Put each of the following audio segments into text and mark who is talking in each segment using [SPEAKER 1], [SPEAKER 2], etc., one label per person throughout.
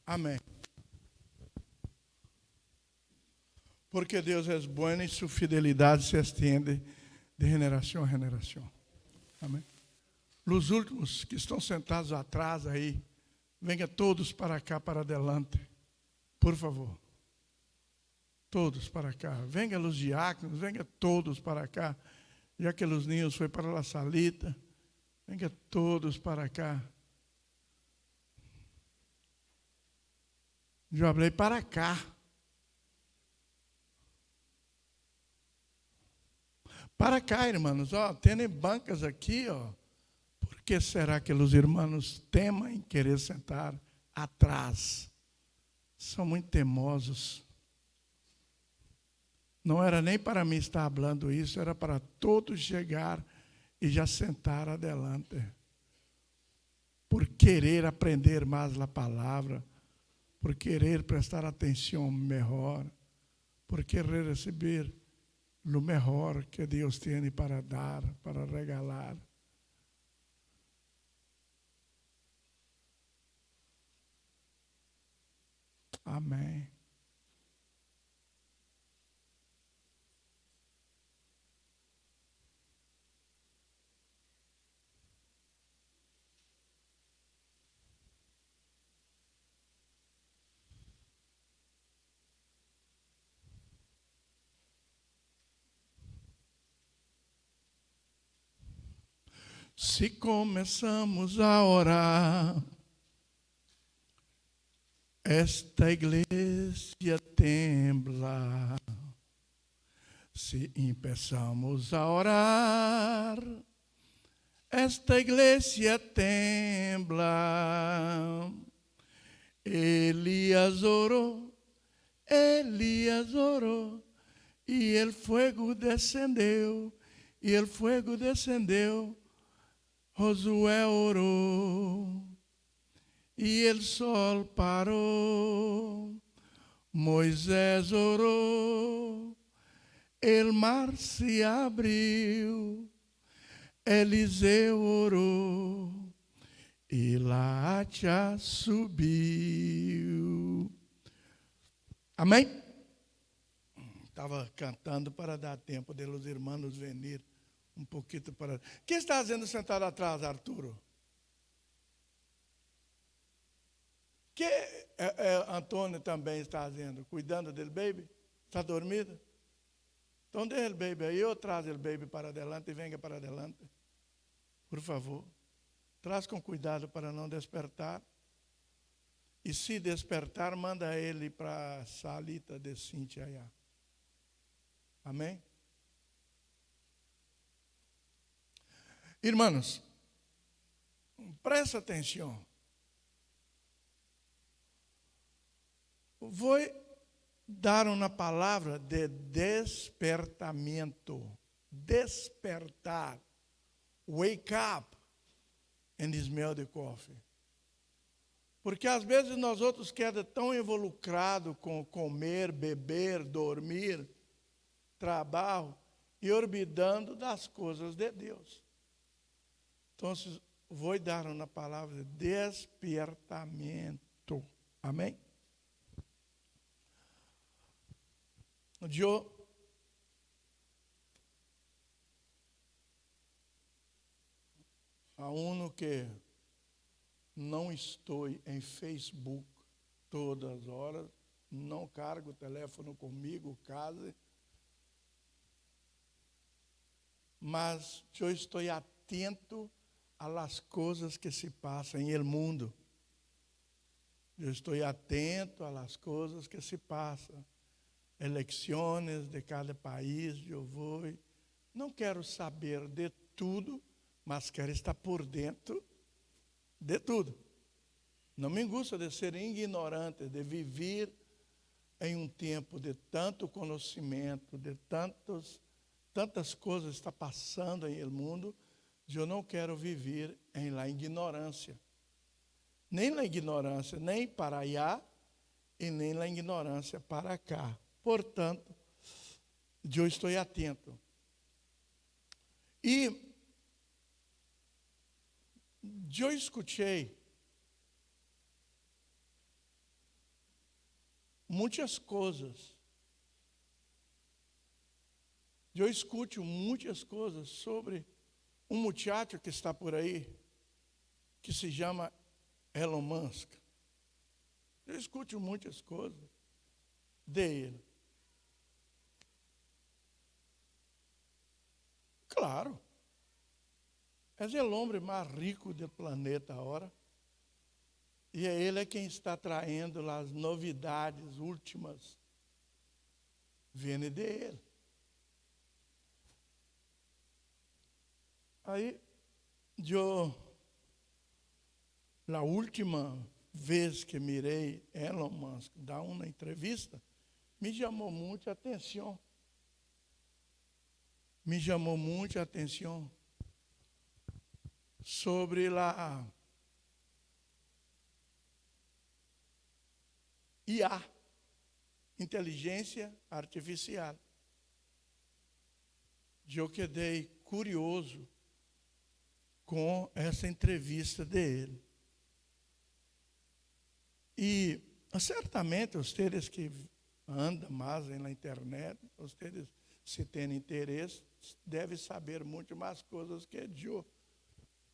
[SPEAKER 1] Amém. Porque Deus é bueno e sua fidelidade se estende de geração a geração. Amém. Os últimos que estão sentados atrás aí, venham todos para cá, para adelante. Por favor. Todos para cá. Venham os diáconos, venham todos para cá. Já que os ninhos foi para a salita, venham todos para cá. Eu falei para cá. Para cá, irmãos. Tem bancas aqui, Por que será que os irmãos temem querer sentar atrás? São muito teimosos. Não era nem para mim estar falando isso, era para todos chegar e já sentar adelante. Por querer aprender mais a palavra, por querer prestar atenção melhor, por querer receber o melhor que Deus tem para dar, para regalar. Amém. Se começamos a orar, esta igreja tembla. Se começamos a orar, esta igreja tembla. Elias orou, e o fogo descendeu, Josué orou, e o sol parou. Moisés orou, o mar se abriu. Eliseu orou, e a hacha subiu. Amém? Estava cantando para dar tempo de los irmãos venir um pouquinho para... Quem está fazendo sentado atrás, Arturo? Que Antônio também está fazendo? Cuidando dele, baby? Está dormido? Então deixa o baby aí, ou traz o baby para adelante e venha para adelante. Por favor. Traz com cuidado para não despertar. E se despertar, manda ele para a salita de Cíntia aí. Amém? Irmãos, presta atenção. Vou dar uma palavra de despertamento. Despertar. Wake up and smell the coffee. Porque às vezes nós outros quedamos tão involucrados com comer, beber, dormir, trabalho, e olvidando das coisas de Deus. Então, vou dar uma palavra de despertamento. Amém? Eu a uno que não estou em Facebook todas as horas, não cargo o telefone comigo, casa, mas eu estou atento às coisas que se passam no mundo. Eu estou atento às coisas que se passam. Eleições de cada país, eu vou. Não quero saber de tudo, mas quero estar por dentro de tudo. Não me gusta de ser ignorante, de viver em um tempo de tanto conhecimento, de tantas coisas está passando no mundo, eu não quero viver em la ignorância. Nem na ignorância, nem para allá, e nem na ignorância para cá. Portanto, eu estou atento. E eu escutei muitas coisas. Eu escuto muitas coisas sobre um muchacho que está por aí, que se chama Elon Musk. Eu escuto muitas coisas dele. Claro. É o homem mais rico do planeta agora. E é ele quem está traindo as novidades últimas. Vêm dele. Aí, na última vez que mirei Elon Musk dar uma entrevista, me chamou muito a atenção. Me chamou muito a atenção sobre a IA, inteligência artificial. Eu quedei curioso com essa entrevista dele. E certamente vocês que andam mais na internet, vocês, se têm interesse, devem saber muito mais coisas que eu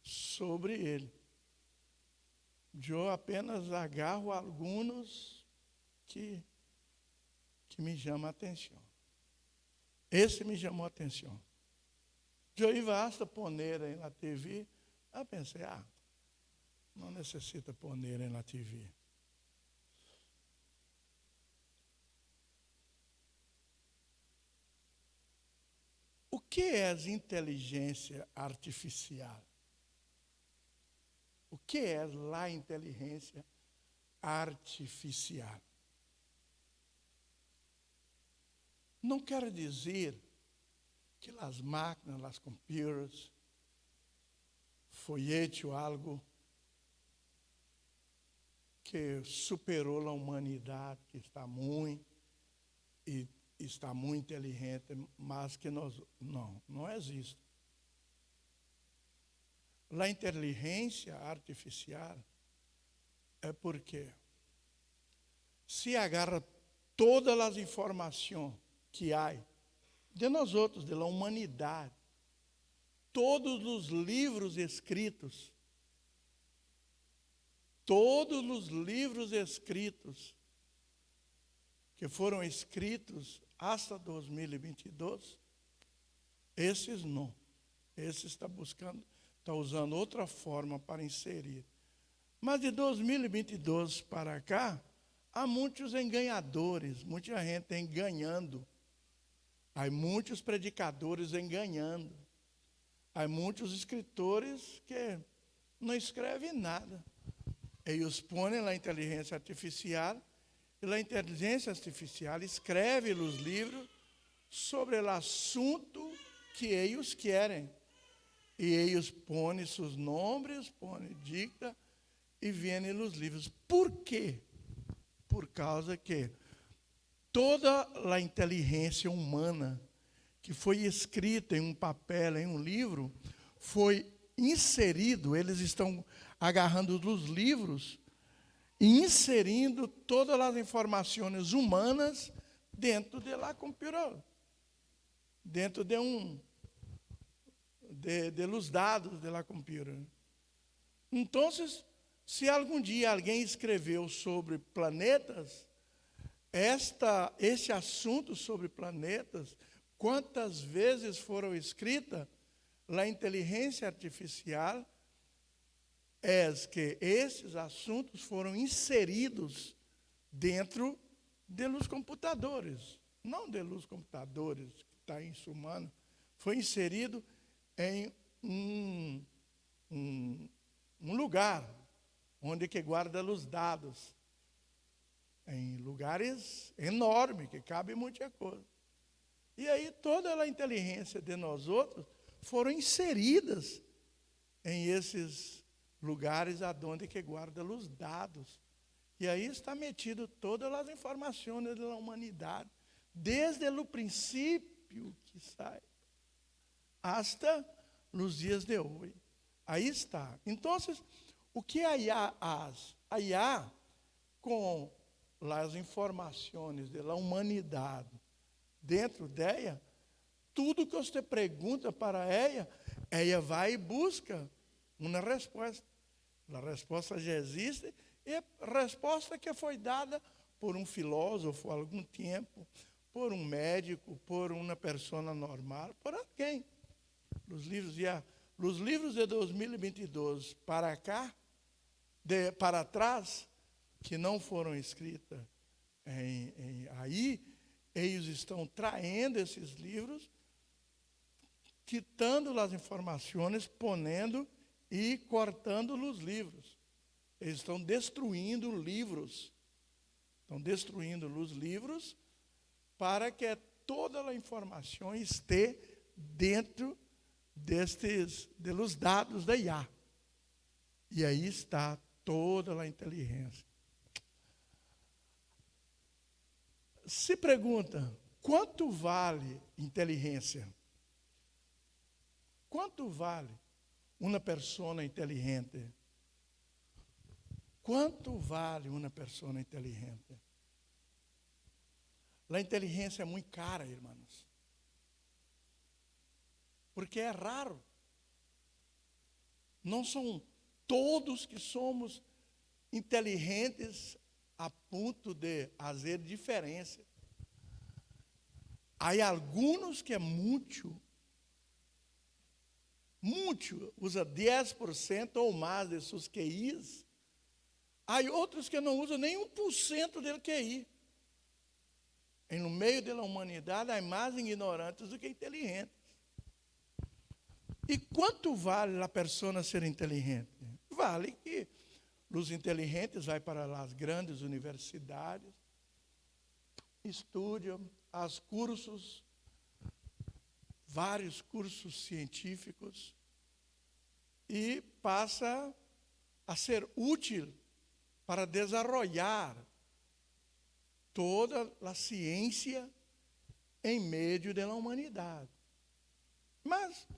[SPEAKER 1] sobre ele. Eu apenas agarro alguns que me chamam a atenção. Esse me chamou a atenção. Eu ia basta pôr aí na TV. Eu pensei, não necessita pôr aí na TV. O que é inteligência artificial? O que é a inteligência artificial? Não quer dizer que as máquinas, as computadores, foi feito algo que superou a humanidade, que está muito e está muito inteligente, mas que nós não existe. A inteligência artificial é porque se agarra todas as informações que há de nós outros, da humanidade, todos os livros escritos, que foram escritos hasta 2022, esses não. Esses está usando outra forma para inserir. Mas de 2022 para cá, há muitos enganadores, muita gente enganando. Há muitos predicadores enganando. Há muitos escritores que não escrevem nada. Eles põem na inteligência artificial, e a inteligência artificial escreve os livros sobre o assunto que eles querem. E eles põem seus nomes, dicta, e vêm os livros. Por quê? Por causa que toda a inteligência humana que foi escrita em um papel, em um livro, foi inserido, eles estão agarrando os livros e inserindo todas as informações humanas dentro de lá computador, dentro de los dados de lá computador. Então, se algum dia alguém escreveu sobre planetas, esse assunto sobre planetas, quantas vezes foram escritas, a inteligência artificial é que esses assuntos foram inseridos dentro dos computadores, não dos computadores que está em humano, foi inserido em um lugar onde que guarda os dados, em lugares enormes, que cabe muita coisa. E aí toda a inteligência de nós outros foram inseridas em esses lugares aonde que guarda os dados. E aí está metido todas as informações da humanidade, desde o princípio que sai, hasta nos dias de hoje. Aí está. Então, o que a IA faz? A IA, com as informações da humanidade dentro dela, tudo que você pergunta para ela vai e busca uma resposta. A resposta já existe, e a resposta que foi dada por um filósofo há algum tempo, por um médico, por uma pessoa normal, por alguém. Os livros de 2022 para cá, para trás, que não foram escritos aí, eles estão traindo esses livros, quitando as informações, ponendo e cortando os livros. Eles estão destruindo livros. Estão destruindo os livros para que toda a informação esteja dentro dos dados da IA. E aí está toda a inteligência. Se pergunta, quanto vale inteligência? Quanto vale uma pessoa inteligente? Quanto vale uma pessoa inteligente? A inteligência é muito cara, irmãos. Porque é raro. Não são todos que somos inteligentes a ponto de fazer diferença. Há alguns que é muito, usa 10% ou mais de seus QIs. Há outros que não usam nem 1% do QI. E no meio da humanidade, há mais ignorantes do que inteligentes. E quanto vale a pessoa ser inteligente? Vale que os inteligentes vão para as grandes universidades, estudam vários cursos científicos, e passa a ser útil para desenvolver toda a ciência em meio da humanidade. Mas,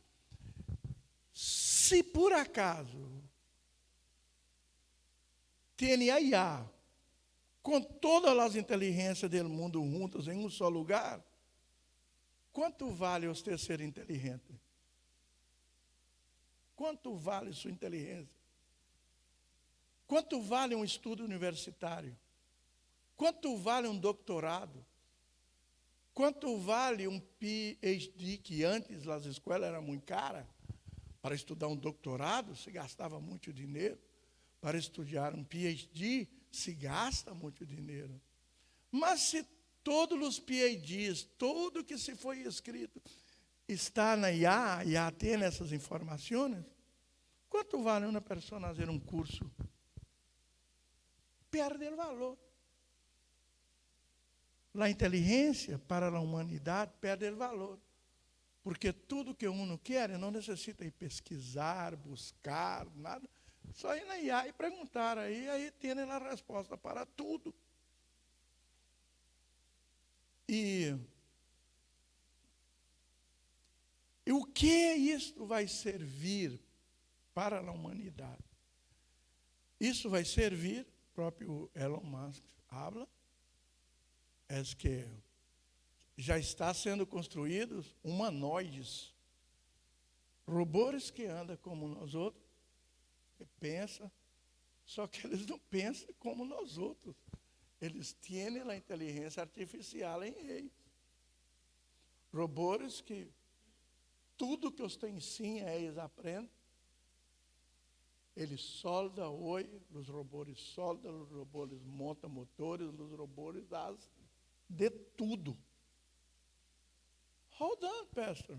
[SPEAKER 1] se por acaso tem a IA com todas as inteligências do mundo juntas em um só lugar, quanto vale você ser inteligente? Quanto vale sua inteligência? Quanto vale um estudo universitário? Quanto vale um doutorado? Quanto vale um PhD, que antes as escolas eram muito caras? Para estudar um doutorado se gastava muito dinheiro. Para estudar um PhD se gasta muito dinheiro. Mas se todos os PhDs, tudo que se foi escrito, está na IA, e tem essas informações, quanto vale uma pessoa fazer um curso? Perde o valor. A inteligência para a humanidade perde o valor. Porque tudo que uno quer, não necessita ir pesquisar, buscar, nada. Só ir na IA e perguntar, aí tem a resposta para tudo. E o que isto vai servir para a humanidade? Isso vai servir, o próprio Elon Musk habla, é que já está sendo construídos humanoides, robôs que andam como nós outros, que pensam, só que eles não pensam como nós outros. Eles têm a inteligência artificial em eles. Robôs que tudo que você ensina, eles aprendem. Eles soldam hoje, os robôs soldam, os robôs montam motores, os robôs fazem de tudo. Hold on, pastor.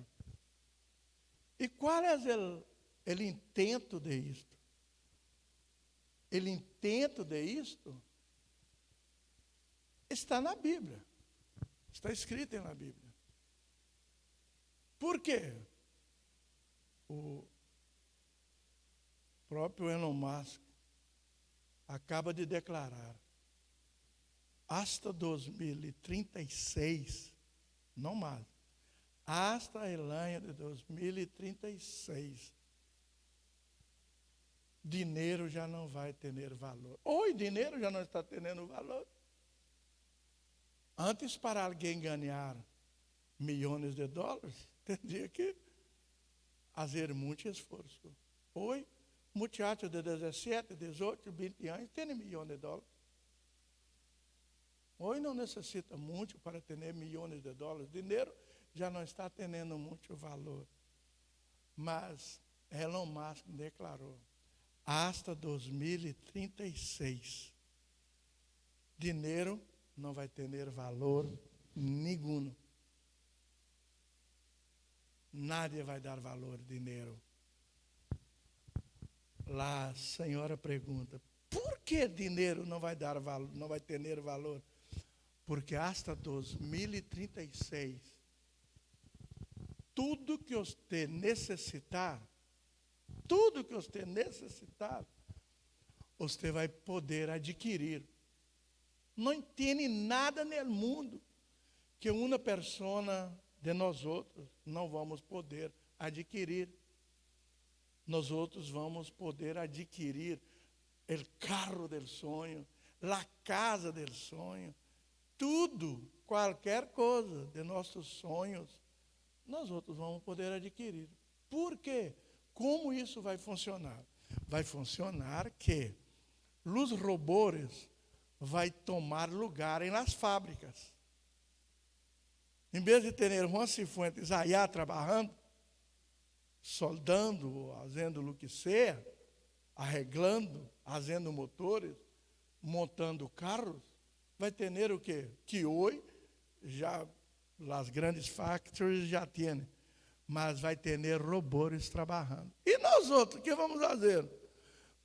[SPEAKER 1] E qual é o intento de isto? O intento de isto está na Bíblia. Está escrito na Bíblia. Por quê? O próprio Elon Musk acaba de declarar, hasta 2036, não mais, hasta o ano de 2036, dinheiro já não vai ter valor. Hoje, dinheiro já não está tendo valor. Antes, para alguém ganhar milhões de dólares, teria que fazer muito esforço. Hoje, muchachos de 17, 18, 20 anos têm milhões de dólares. Hoje não necessita muito para ter milhões de dólares. Dinheiro já não está tendo muito valor. Mas Elon Musk declarou, hasta 2036, dinheiro não vai ter valor nenhum. Nadie vai dar valor ao dinheiro. Lá a senhora pergunta, por que dinheiro não vai dar valor, não vai ter valor? Porque hasta 2036, tudo que você necessitar, você vai poder adquirir. Não tem nada no mundo que uma pessoa de nós outros não vamos poder adquirir. Nós outros vamos poder adquirir o carro do sonho, a casa do sonho, tudo, qualquer coisa de nossos sonhos, nós outros vamos poder adquirir. Por quê? Como isso vai funcionar? Vai funcionar que os robôs vai tomar lugar nas fábricas. Em vez de ter Juan Cifuentes allá trabalhando, soldando, fazendo o que seja, arreglando, fazendo motores, montando carros, vai ter o quê? Que hoje já as grandes factories já têm, mas vai ter robôs trabalhando. E nós outros, o que vamos fazer?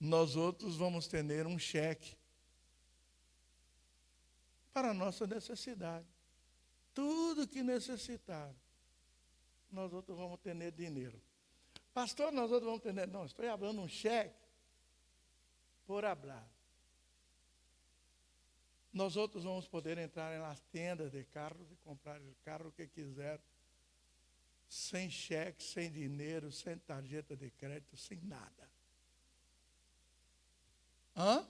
[SPEAKER 1] Nós outros vamos ter um cheque para a nossa necessidade. Tudo que necessitar, nós outros vamos ter dinheiro. Pastor, nós outros vamos ter não, estou falando um cheque por hablar. Nós outros vamos poder entrar nas tendas de carros e comprar o carro que quiser, sem cheque, sem dinheiro, sem tarjeta de crédito, sem nada. Hã?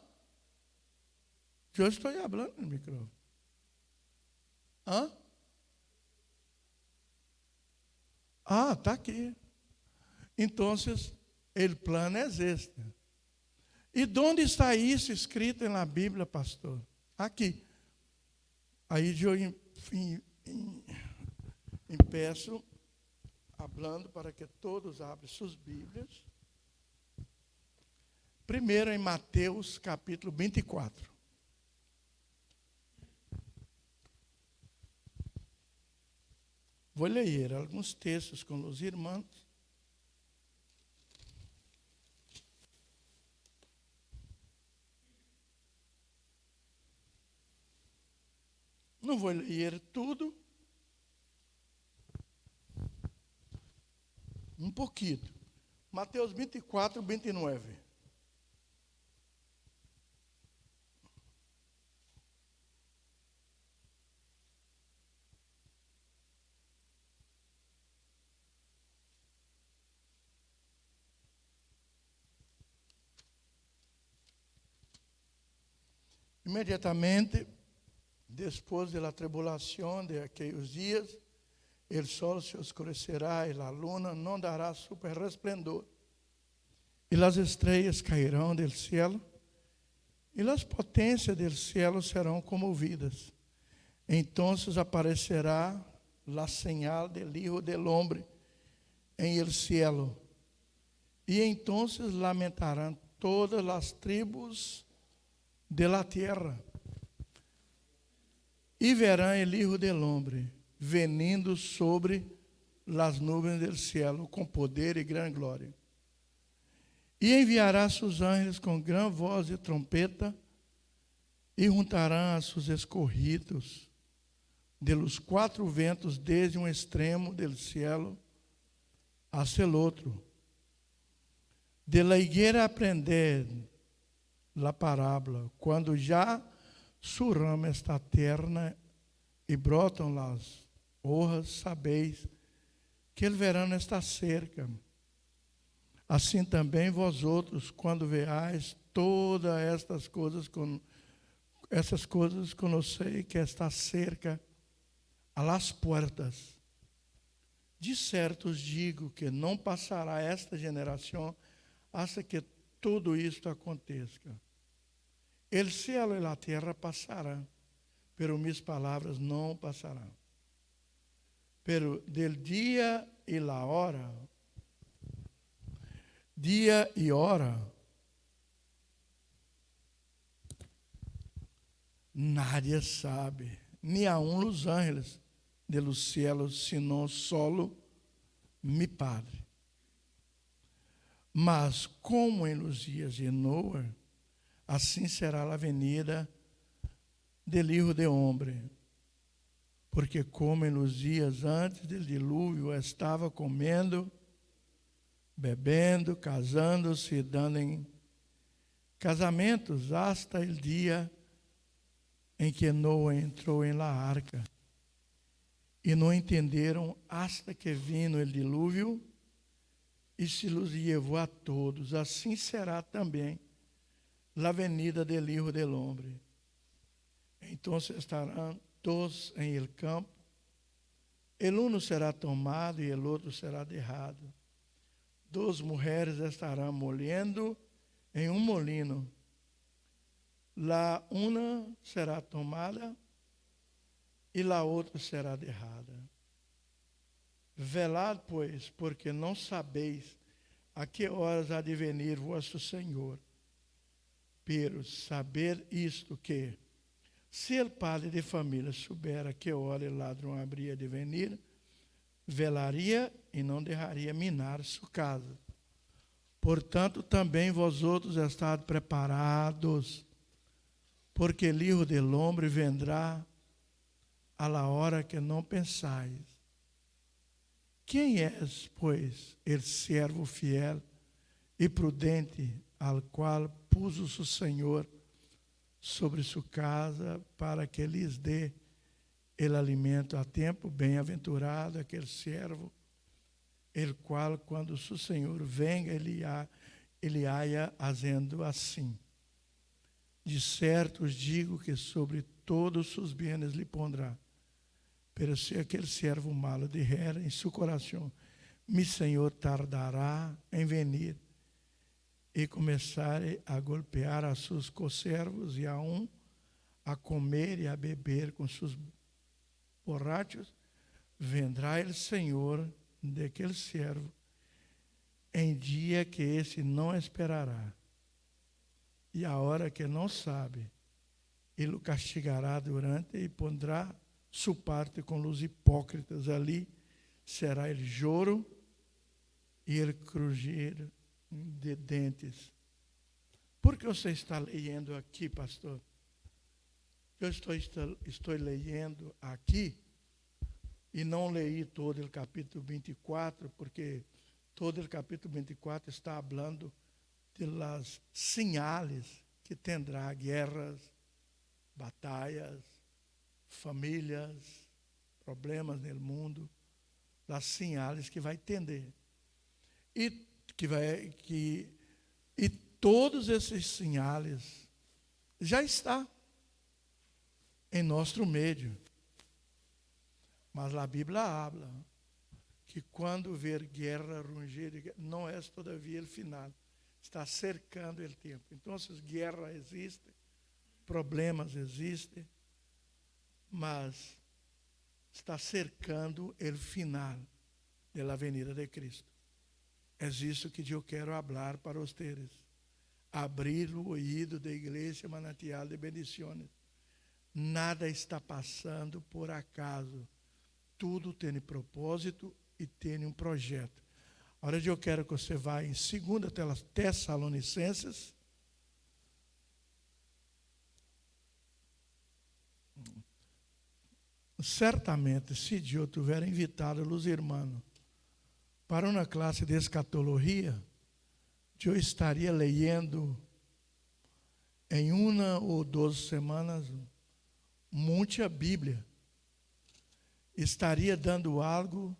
[SPEAKER 1] Eu estou falando no microfone. Hã? Ah, está aqui. Então, o plano é este. E onde está isso escrito na Bíblia, pastor? Aqui. Aí eu peço, falando para que todos abram suas Bíblias. Primeiro em Mateus, capítulo 24. Vou ler alguns textos com os irmãos. Não vou ler tudo. Um pouquinho. Mateus 24, 29. Imediatamente, depois da tribulação de aqueles dias, o sol se oscurecerá e a luna não dará su resplendor, e as estrelas cairão do cielo, e as potências do cielo serão comovidas. Então aparecerá a señal del Hijo del Hombre em el cielo, e então lamentarão todas as tribos de la tierra, e verão el Hijo del Hombre venindo sobre las nuvens del cielo com poder e grande glória. E enviará seus anjos com grande voz de trompeta, e juntarão a seus escorridos de los quatro ventos, desde um extremo del cielo hasta el outro. De la higuera aprender la parábola, quando já su rama está terna e brotam las hojas, sabeis que o verão está cerca. Assim também vós outros, quando veais todas estas coisas Essas coisas conhecei que está cerca a las puertas. De certo os digo que não passará esta geração hasta que tudo isto aconteça. El cielo e a terra passarão, pero mis palavras não passarão. Pero del dia e la hora, dia e hora, nadie sabe, ni aun los ángeles de los cielos, sino solo mi Padre. Mas como em los dias de Noé, assim será a venida del Hijo de Hombre. Porque como em los dias antes del dilúvio estava comendo, bebendo, casando-se, dando em casamentos, hasta el dia em que Noé entrou em la arca. E não entenderam hasta que vino el dilúvio e se los levou a todos. Assim será também la venida del Hijo del Hombre. Então estarão dos em el campo, el uno será tomado e el outro será derrado. Duas mulheres estarão molhendo em um molino. La una será tomada e la outra será derrada. Velad, pois, porque não sabeis a que horas há de venir vosso Senhor. Pero saber isto que, se o padre de família soubera que hora o ladrão haveria de venir, velaria e não deixaria minar sua casa. Portanto, também vós outros estáis preparados, porque o Hijo del Hombre vendrá a la hora que não pensais. Quem és, pois, el servo fiel e prudente, al qual puso o Senhor sobre sua casa, para que lhes dê el alimento a tempo? Bem-aventurado aquele servo, el qual, quando seu Senhor venga, ele haya fazendo assim. De certo os digo que sobre todos os bens lhe pondrá. Pero se aquele servo malo dijera em seu coração, mi Senhor tardará em venir, e começar a golpear a seus conservos e a comer e a beber com seus borrachos, vendrá o Senhor daquele servo em dia que esse não esperará, e a hora que não sabe, ele o castigará durante e pondrá sua parte com os hipócritas. Ali será o choro e o crujir de dentes. Por que você está lendo aqui, pastor? Eu estou lendo aqui e não leí todo o capítulo 24, porque todo o capítulo 24 está falando de las señales que tendrá guerras, batalhas, famílias, problemas no mundo, las señales que vai tender. E todos esses sinais já está em nosso meio. Mas a Bíblia habla que quando ver guerra rungir, não é todavia o final, está cercando o tempo. Então, guerra existe, problemas existem, mas está cercando o final da venida de Cristo. É isso que eu quero falar para vocês. Abrir o ouído da igreja Manantial de Bendiciones. Nada está passando por acaso. Tudo tem propósito e tem um projeto. Agora eu quero que você vá em 2 Tessalonicenses. Certamente, se eu tiver invitado os irmãos para uma classe de escatologia, eu estaria lendo em 1 ou 2 semanas muita Bíblia. Estaria dando algo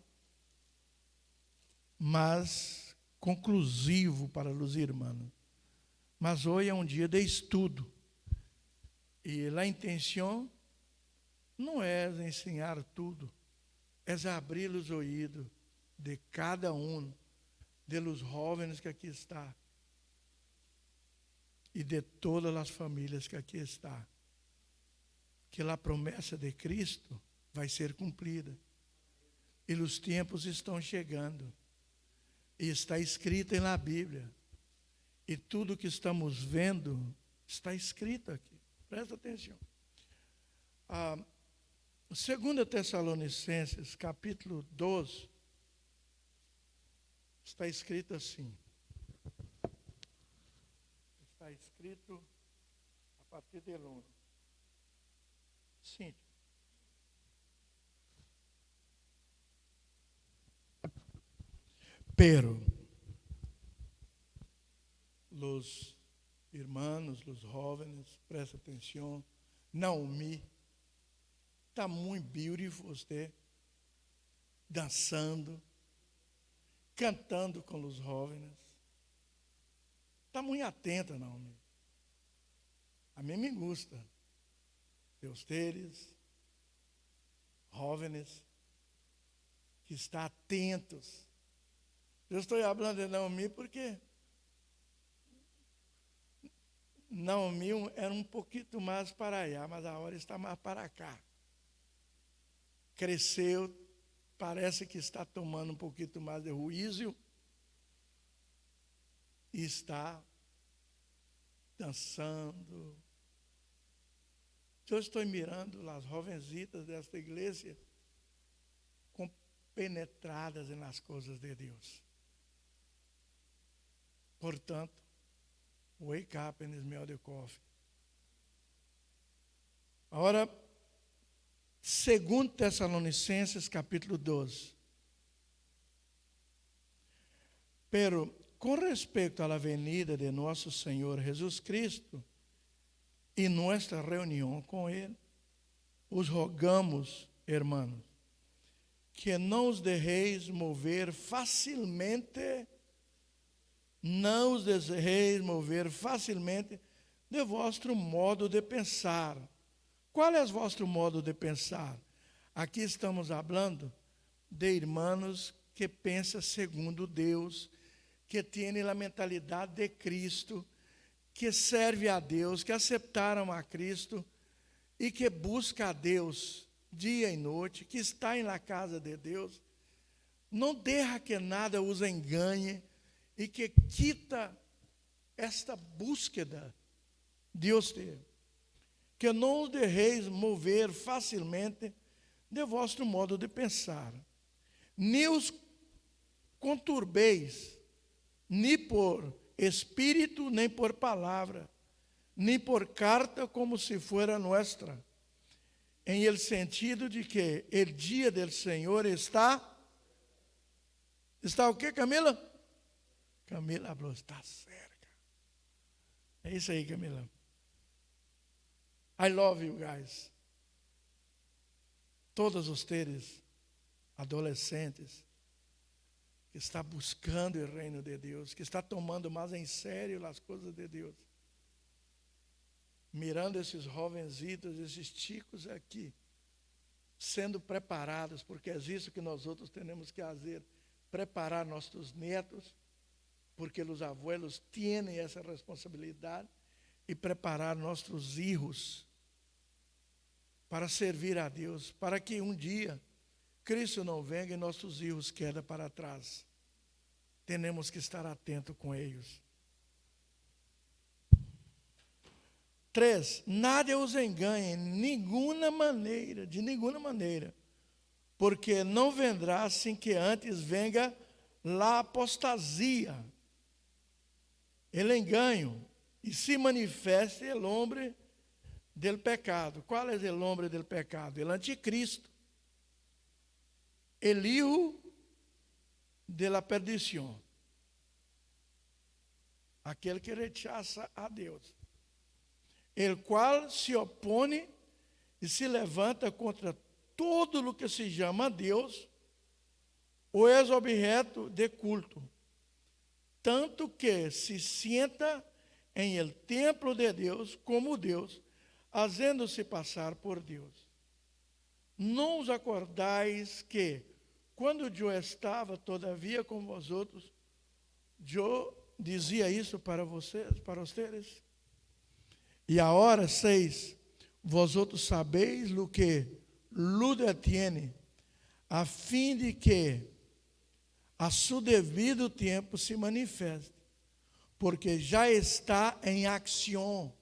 [SPEAKER 1] mais conclusivo para os irmãos. Mas hoje é um dia de estudo. E a intenção não é ensinar tudo, é abrir os ouvidos de cada um dos jovens que aqui está e de todas as famílias que aqui está, que a promessa de Cristo vai ser cumprida e os tempos estão chegando e está escrito na Bíblia e tudo que estamos vendo está escrito aqui. Presta atenção. 2 Tessalonicenses, capítulo 12, está escrito assim. Está escrito a partir de 1. Sim. Pero los hermanos, los jóvenes, presta atenção. Naomi, está muito beautiful você, dançando, cantando com os jovens. Está muito atenta, Naomi. A mim me gusta de vocês, jovens, que estão atentos. Eu estou falando de Naomi porque Naomi era um pouquinho mais para allá, mas agora está mais para cá. Cresceu, parece que está tomando um pouquinho mais de juízo e está dançando. Eu estou mirando as jovencitas desta igreja compenetradas nas coisas de Deus. Portanto, wake up and smell the coffee. Agora, 2 Tessalonicenses, capítulo 12. Pero, com respeito à venida de nosso Senhor Jesus Cristo e nossa reunião com Ele, os rogamos, hermanos, que não os deixeis mover facilmente, não os deixeis mover facilmente de vosso modo de pensar. Qual é o vosso modo de pensar? Aqui estamos falando de irmãos que pensam segundo Deus, que têm a mentalidade de Cristo, que servem a Deus, que aceitaram a Cristo e que buscam a Deus dia e noite, que está na casa de Deus. Não deixa que nada os engane e que quita esta búsqueda de você. Que não os deixeis mover facilmente de vosso modo de pensar. Nem os conturbeis, nem por espírito, nem por palavra, nem por carta como se fuera nuestra, em el sentido de que o dia do Senhor está o quê, Camila? Camila falou, está cerca. É isso aí, Camila. I love you guys. Todos vocês, adolescentes, que está buscando o reino de Deus, que está tomando mais em sério as coisas de Deus. Mirando esses jovenzitos, esses chicos aqui, sendo preparados, porque é isso que nós outros temos que fazer, preparar nossos netos, porque os abuelos têm essa responsabilidade, e preparar nossos filhos para servir a Deus, para que um dia Cristo não venha e nossos filhos quedem para trás. Temos que estar atentos com eles. 3. Nada os engane de nenhuma maneira, porque não vendrá sem que antes venga a apostasia, el engano, e se manifeste o homem del pecado. Qual é o homem del pecado? O anticristo, el hijo de la perdição, aquele que rechaça a Deus, el qual se opõe e se levanta contra todo o que se chama Deus ou é objeto de culto, tanto que se sienta em el templo de Deus como Deus, fazendo-se passar por Deus. Não os acordais que, quando eu estava todavia com vosotros, eu dizia isso para vocês, para vocês? E agora, 6, vosotros sabeis lo que luda tiene, a fim de que a su devido tempo se manifeste, porque já está em acção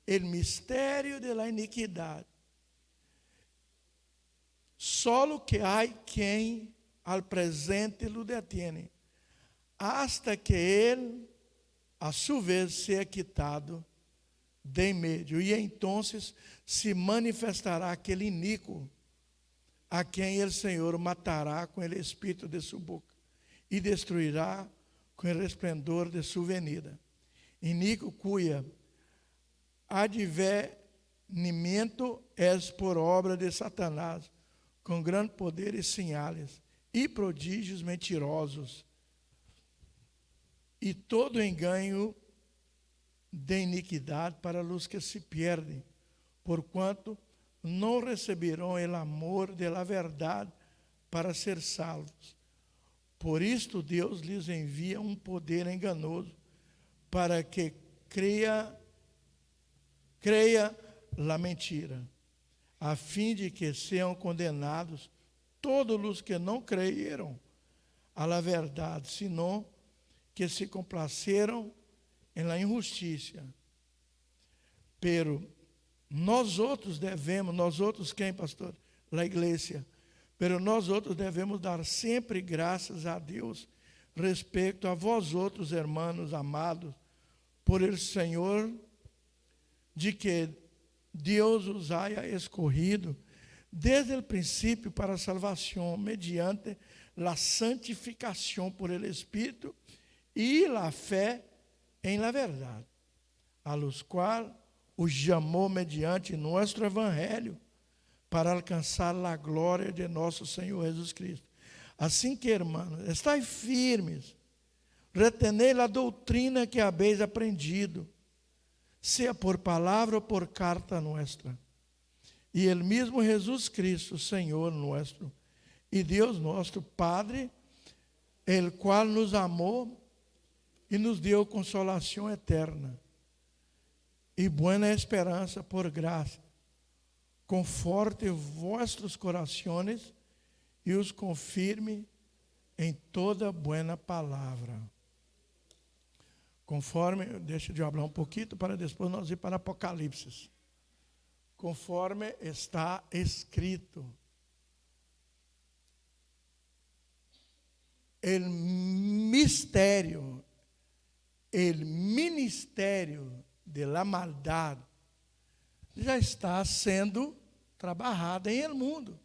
[SPEAKER 1] o mistério de la iniquidade. Solo que há quem al presente lo detiene, hasta que ele, a su vez, seja quitado de medio. E então se manifestará aquele iníquo, a quem o Senhor matará com o espírito de sua boca e destruirá com o resplendor de sua venida. Iníquo cuya advenimento é por obra de Satanás, com grande poder e sinais, e prodígios mentirosos, e todo engano de iniquidade para os que se perdem, porquanto não receberão o amor da verdade para ser salvos. Por isto Deus lhes envia um poder enganoso, para que creia a mentira, a fim de que sejam condenados todos os que não creyeron a la verdade, senão que se complaceram em la injustiça. Pero nós outros quem, pastor? La igreja. Pero nós outros devemos dar sempre graças a Deus respeito a vós outros, hermanos amados, por el Senhor, de que Deus os haya escorrido desde o princípio para a salvação, mediante la santificação por el Espírito e la fé em la verdade, a los qual os chamou mediante nosso evangelho, para alcançar a glória de nosso Senhor Jesus Cristo. Assim que, hermanos, estai firmes, retenei a doutrina que habéis aprendido, seja por palavra ou por carta nossa. E el mesmo Jesus Cristo, Senhor nosso, e Deus nosso Padre, el qual nos amou e nos deu consolação eterna e buena esperança por graça, conforte vossos corações e os confirme em toda buena palavra. Conforme, deixa eu falar um pouquinho para depois nós ir para Apocalipse. Conforme está escrito. El mistério, el ministério de la maldade já está sendo trabalhado em el mundo.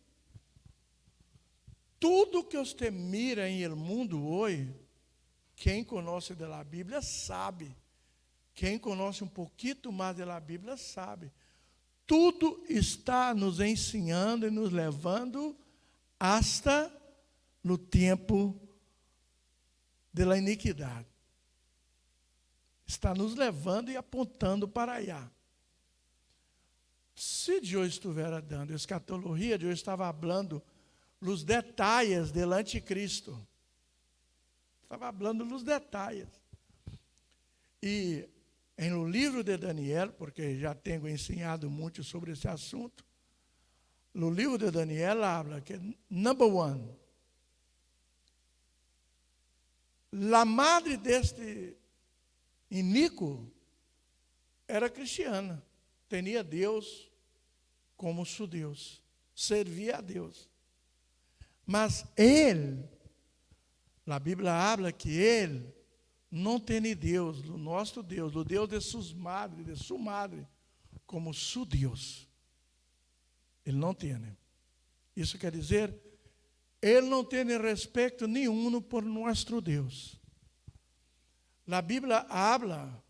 [SPEAKER 1] Tudo que você mira em el mundo hoje, quem conhece da Bíblia sabe. Quem conhece um pouquinho mais da Bíblia sabe. Tudo está nos ensinando e nos levando hasta no tempo da iniquidade. Está nos levando e apontando para allá. Se Deus estiver dando escatologia, Deus estava falando os detalhes do anticristo. Estava falando os detalhes. E no livro de Daniel, porque já tenho ensinado muito sobre esse assunto, no livro de Daniel habla que, number one, a madre deste iníquo era cristiana. Tinha Deus como seu Deus, servia a Deus. Mas ele, a Bíblia habla que ele não tem Deus, o nosso Deus, o Deus de sua madre, como seu Deus. Ele não tem. Isso quer dizer, ele não tem respeito nenhum por nosso Deus. A Bíblia habla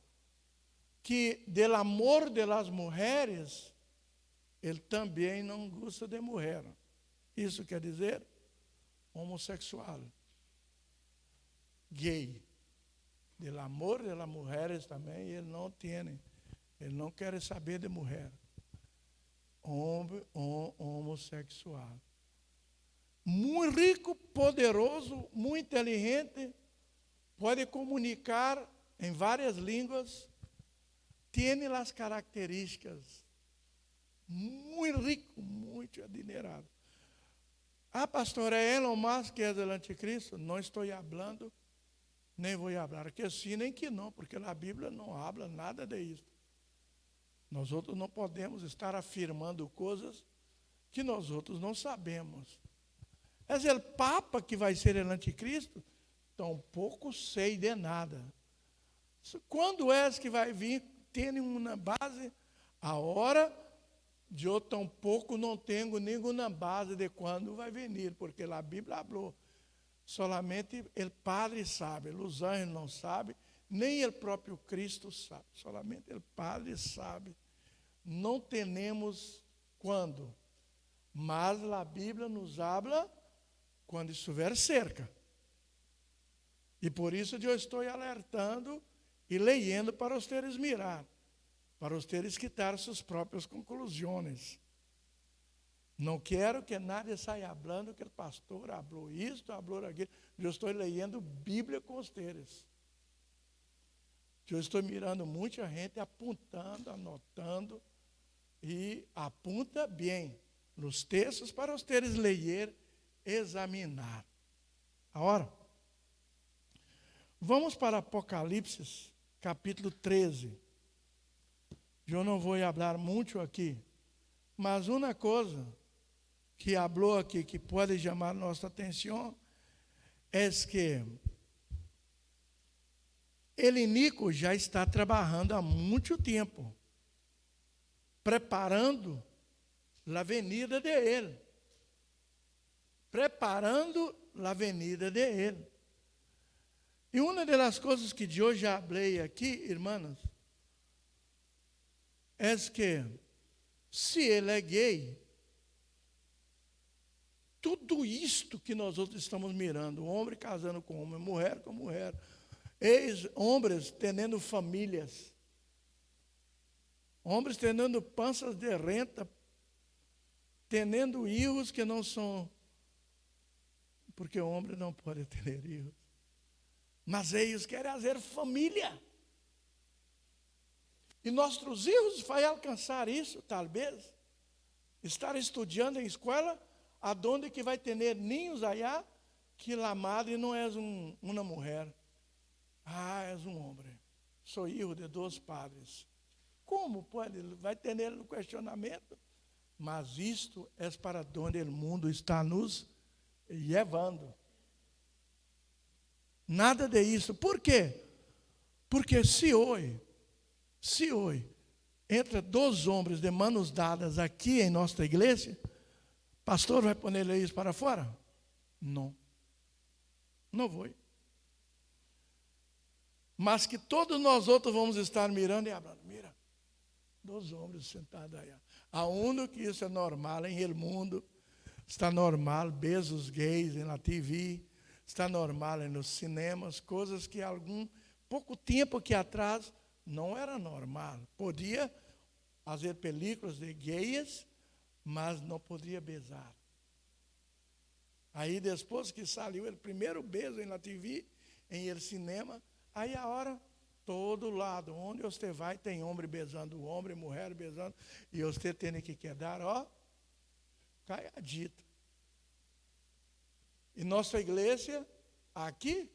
[SPEAKER 1] que del amor de las mulheres, ele também não gosta de mulher. Isso quer dizer homossexual, gay. Del amor de las mulheres também ele não tem. Ele não quer saber de mulher. homossexual. Muito rico, poderoso, muito inteligente, pode comunicar em várias línguas, tem as características, muito rico, muito adinerado. Ah, pastor, é Elon Musk que é o anticristo? Não estou falando, nem vou falar que sim, nem que não, porque na Bíblia não habla nada disso. Nós outros não podemos estar afirmando coisas que nós outros não sabemos. É o Papa que vai ser o anticristo? Tampouco sei de nada. Quando é que vai vir? Tem uma base? A hora de eu tampouco não tenho nenhuma base de quando vai vir, porque a Bíblia falou. Solamente o Padre sabe, os anjos não sabem, nem o próprio Cristo sabe. Solamente o Padre sabe. Não temos quando, mas a Bíblia nos habla quando estiver cerca. E por isso eu estou alertando e lendo para vocês mirar, para vocês quitar suas próprias conclusões. Não quero que nadie saia falando que o pastor falou isto, falou aquilo. Eu estou lendo Bíblia com vocês. Eu estou mirando muita gente apontando, anotando, e apunta bem nos textos para vocês ler, examinar. Agora, vamos para Apocalipse, capítulo 13. Eu não vou falar muito aqui, mas uma coisa que falou aqui, que pode chamar nossa atenção, é que Nico já está trabalhando há muito tempo, preparando a venida de ele. Preparando a venida de ele. E uma das coisas que eu já falei aqui, irmãos, é que se ele é gay, tudo isto que nós outros estamos mirando, homem casando com homem, mulher com mulher, homens tendo famílias, homens tendo panças de renta, tendo filhos que não são, porque o homem não pode ter filhos, mas eles querem fazer família. E nossos filhos vão alcançar isso, talvez, estar estudando em escola, aonde que vai ter ninhos allá, que a madre não é uma mulher. Ah, és um homem. Sou filho de 2 padres. Como pode? Vai ter um questionamento. Mas isto é para onde o mundo está nos levando. Nada disso. Por quê? Porque se hoje, entre 2 homens de manos dadas aqui em nossa igreja, pastor vai pôr isso para fora? Não. Não vou. Mas que todos nós outros vamos estar mirando e falando, mira, 2 homens sentados aí. A único que isso é normal em el mundo, está normal, beijos gays na TV, está normal nos cinemas, coisas que pouco tempo que atrás não era normal. Podia fazer películas de gays, mas não podia beijar. Aí depois que saiu o primeiro beijo na TV, em el cinema, aí a hora, todo lado, onde você vai, tem homem beijando homem, mulher beijando, e você tem que quedar, caiadito. E nossa igreja, aqui,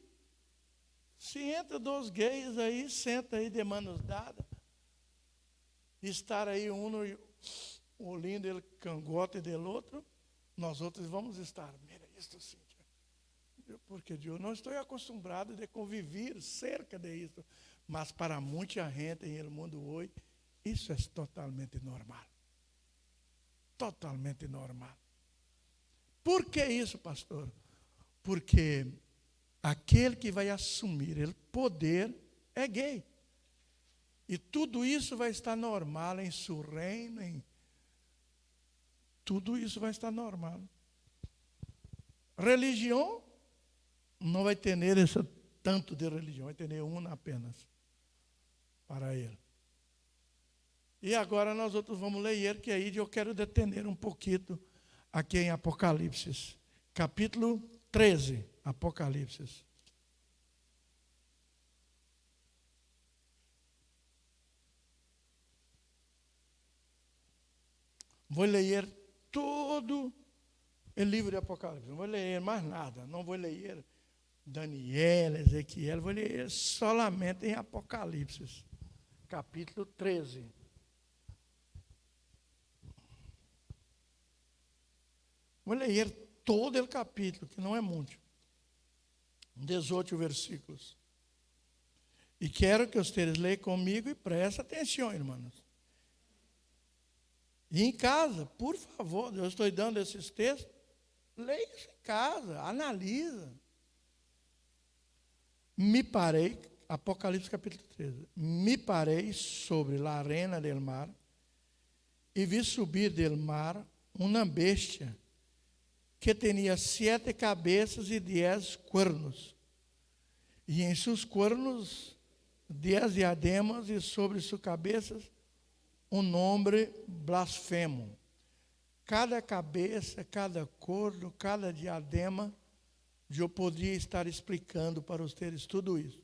[SPEAKER 1] se entra 2 gays aí, senta aí de manos dadas, estar aí olhando o cangote do outro, nós outros vamos estar, mira isso, Cíntia. Porque eu não estou acostumado de conviver cerca disso, mas para muita gente no mundo hoje, isso é totalmente normal. Totalmente normal. Por que isso, pastor? Porque aquele que vai assumir o poder é gay. E tudo isso vai estar normal em seu reino, tudo isso vai estar normal. Religião não vai ter esse tanto de religião, vai ter uma apenas para ele. E agora nós outros vamos ler, que aí eu quero detener um pouquinho aqui em Apocalipse. Capítulo 13, Apocalipse. Vou ler todo o livro de Apocalipse. Não vou ler mais nada. Não vou ler Daniel, Ezequiel. Vou ler solamente em Apocalipse. Capítulo 13. Vou ler todo o capítulo, que não é muito. 18 versículos. E quero que vocês leiam comigo e prestem atenção, irmãos. E em casa, por favor, eu estou dando esses textos, leia isso em casa, analisa. Me parei, Apocalipse capítulo 13, me parei sobre a arena del mar e vi subir del mar uma bestia que tinha 7 cabeças e 10 cuernos, e em seus cuernos 10 diademas, e sobre suas cabeças um nome blasfemo. Cada cabeça, cada corno, cada diadema, eu poderia estar explicando para vocês tudo isso.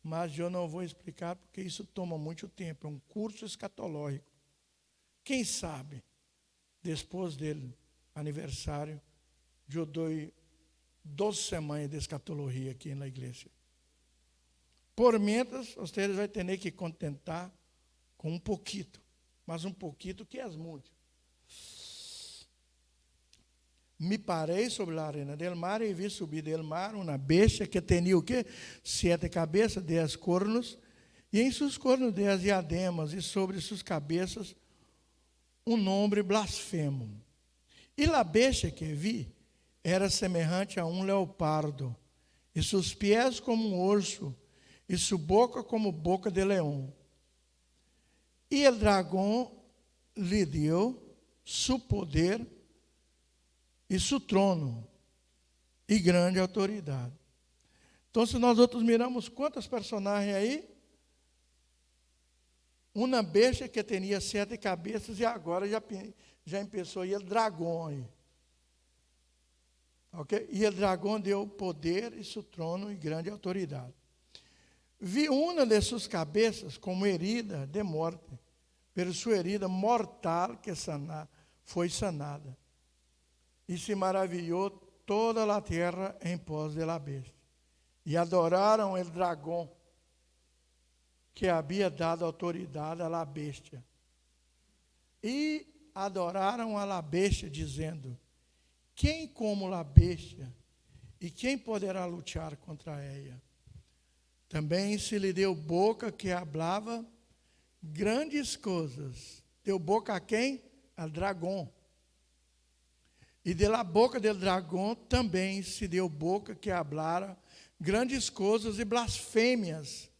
[SPEAKER 1] Mas eu não vou explicar porque isso toma muito tempo. É um curso escatológico. Quem sabe, depois do aniversário, eu dou 12 semanas de escatologia aqui na igreja. Por mientras, vocês vão ter que contentar com um pouquinho, mas um pouquinho que é muito. Me parei sobre a arena del mar e vi subir del mar uma bestia que tinha o quê? 7 cabeças, 10 cornos, e em seus cornos 10 diademas, e sobre suas cabeças um nome blasfemo. E a bestia que vi era semelhante a um leopardo, e seus pés como um urso, e sua boca como boca de leão. E o dragão lhe deu seu poder e seu trono e grande autoridade. Então, se nós outros miramos quantos personagens aí, uma bestia que tinha 7 cabeças, e agora já começou aí o dragão aí. Okay? E o dragão deu poder e seu trono e grande autoridade. Vi uma de suas cabeças como herida de morte, pero sua herida mortal que foi sanada. E se maravilhou toda a terra em pós de la bestia. E adoraram o dragão, que havia dado autoridade à la bestia. E adoraram a la bestia, dizendo: quem como la bestia, e quem poderá lutar contra ela? Também se lhe deu boca que falava grandes coisas. Deu boca a quem? Al dragão. E de la boca del dragão também se deu boca que hablara grandes coisas e blasfêmias.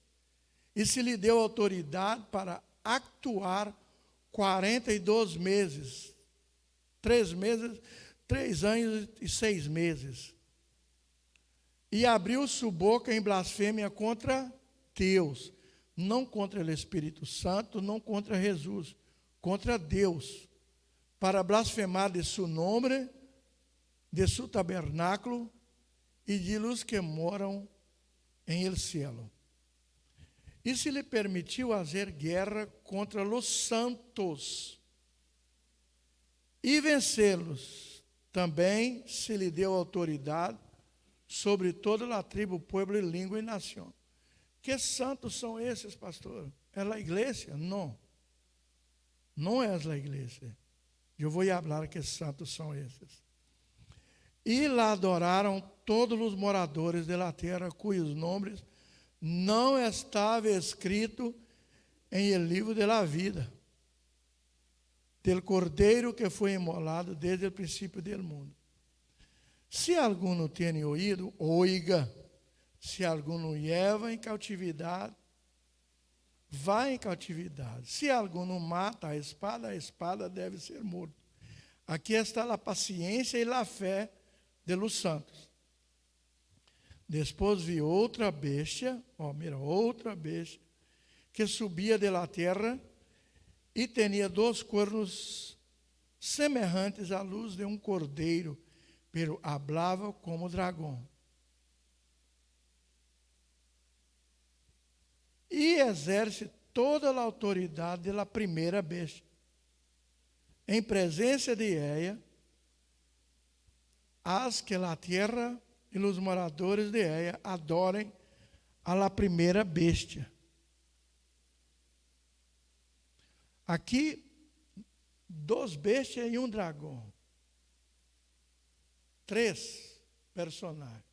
[SPEAKER 1] E se lhe deu autoridade para actuar 42 meses. 3 anos e 6 meses. E abriu sua boca em blasfêmia contra Deus. Não contra o Espírito Santo, não contra Jesus. Contra Deus. Para blasfemar de seu nome, de seu tabernáculo e de los que moram em el cielo. E se lhe permitiu fazer guerra contra os santos e vencê-los. Também se lhe deu autoridade sobre toda a tribo, povo, língua e nação. Que santos são esses, pastor? É a igreja? Não. Não é a igreja. Eu vou falar que santos são esses. E lá adoraram todos os moradores da terra, cujos nomes não estavam escritos em el livro de la vida, del cordeiro que foi imolado desde o princípio do mundo. Se algum não tem ouído, oiga. Se algum não leva em catividade, vá em catividade. Se algum não mata a espada deve ser morto. Aqui está a paciência e a fé de los santos. Depois vi outra bestia, outra bestia, que subia de la terra, e tinha 2 cornos semelhantes à luz de um cordeiro, pero hablava como dragão. E exerce toda a autoridade da primeira besta. Em presença de ella, haz que a terra e os moradores de ella adorem a la primeira bestia. Aqui, 2 bestas e um dragão. 3 personagens.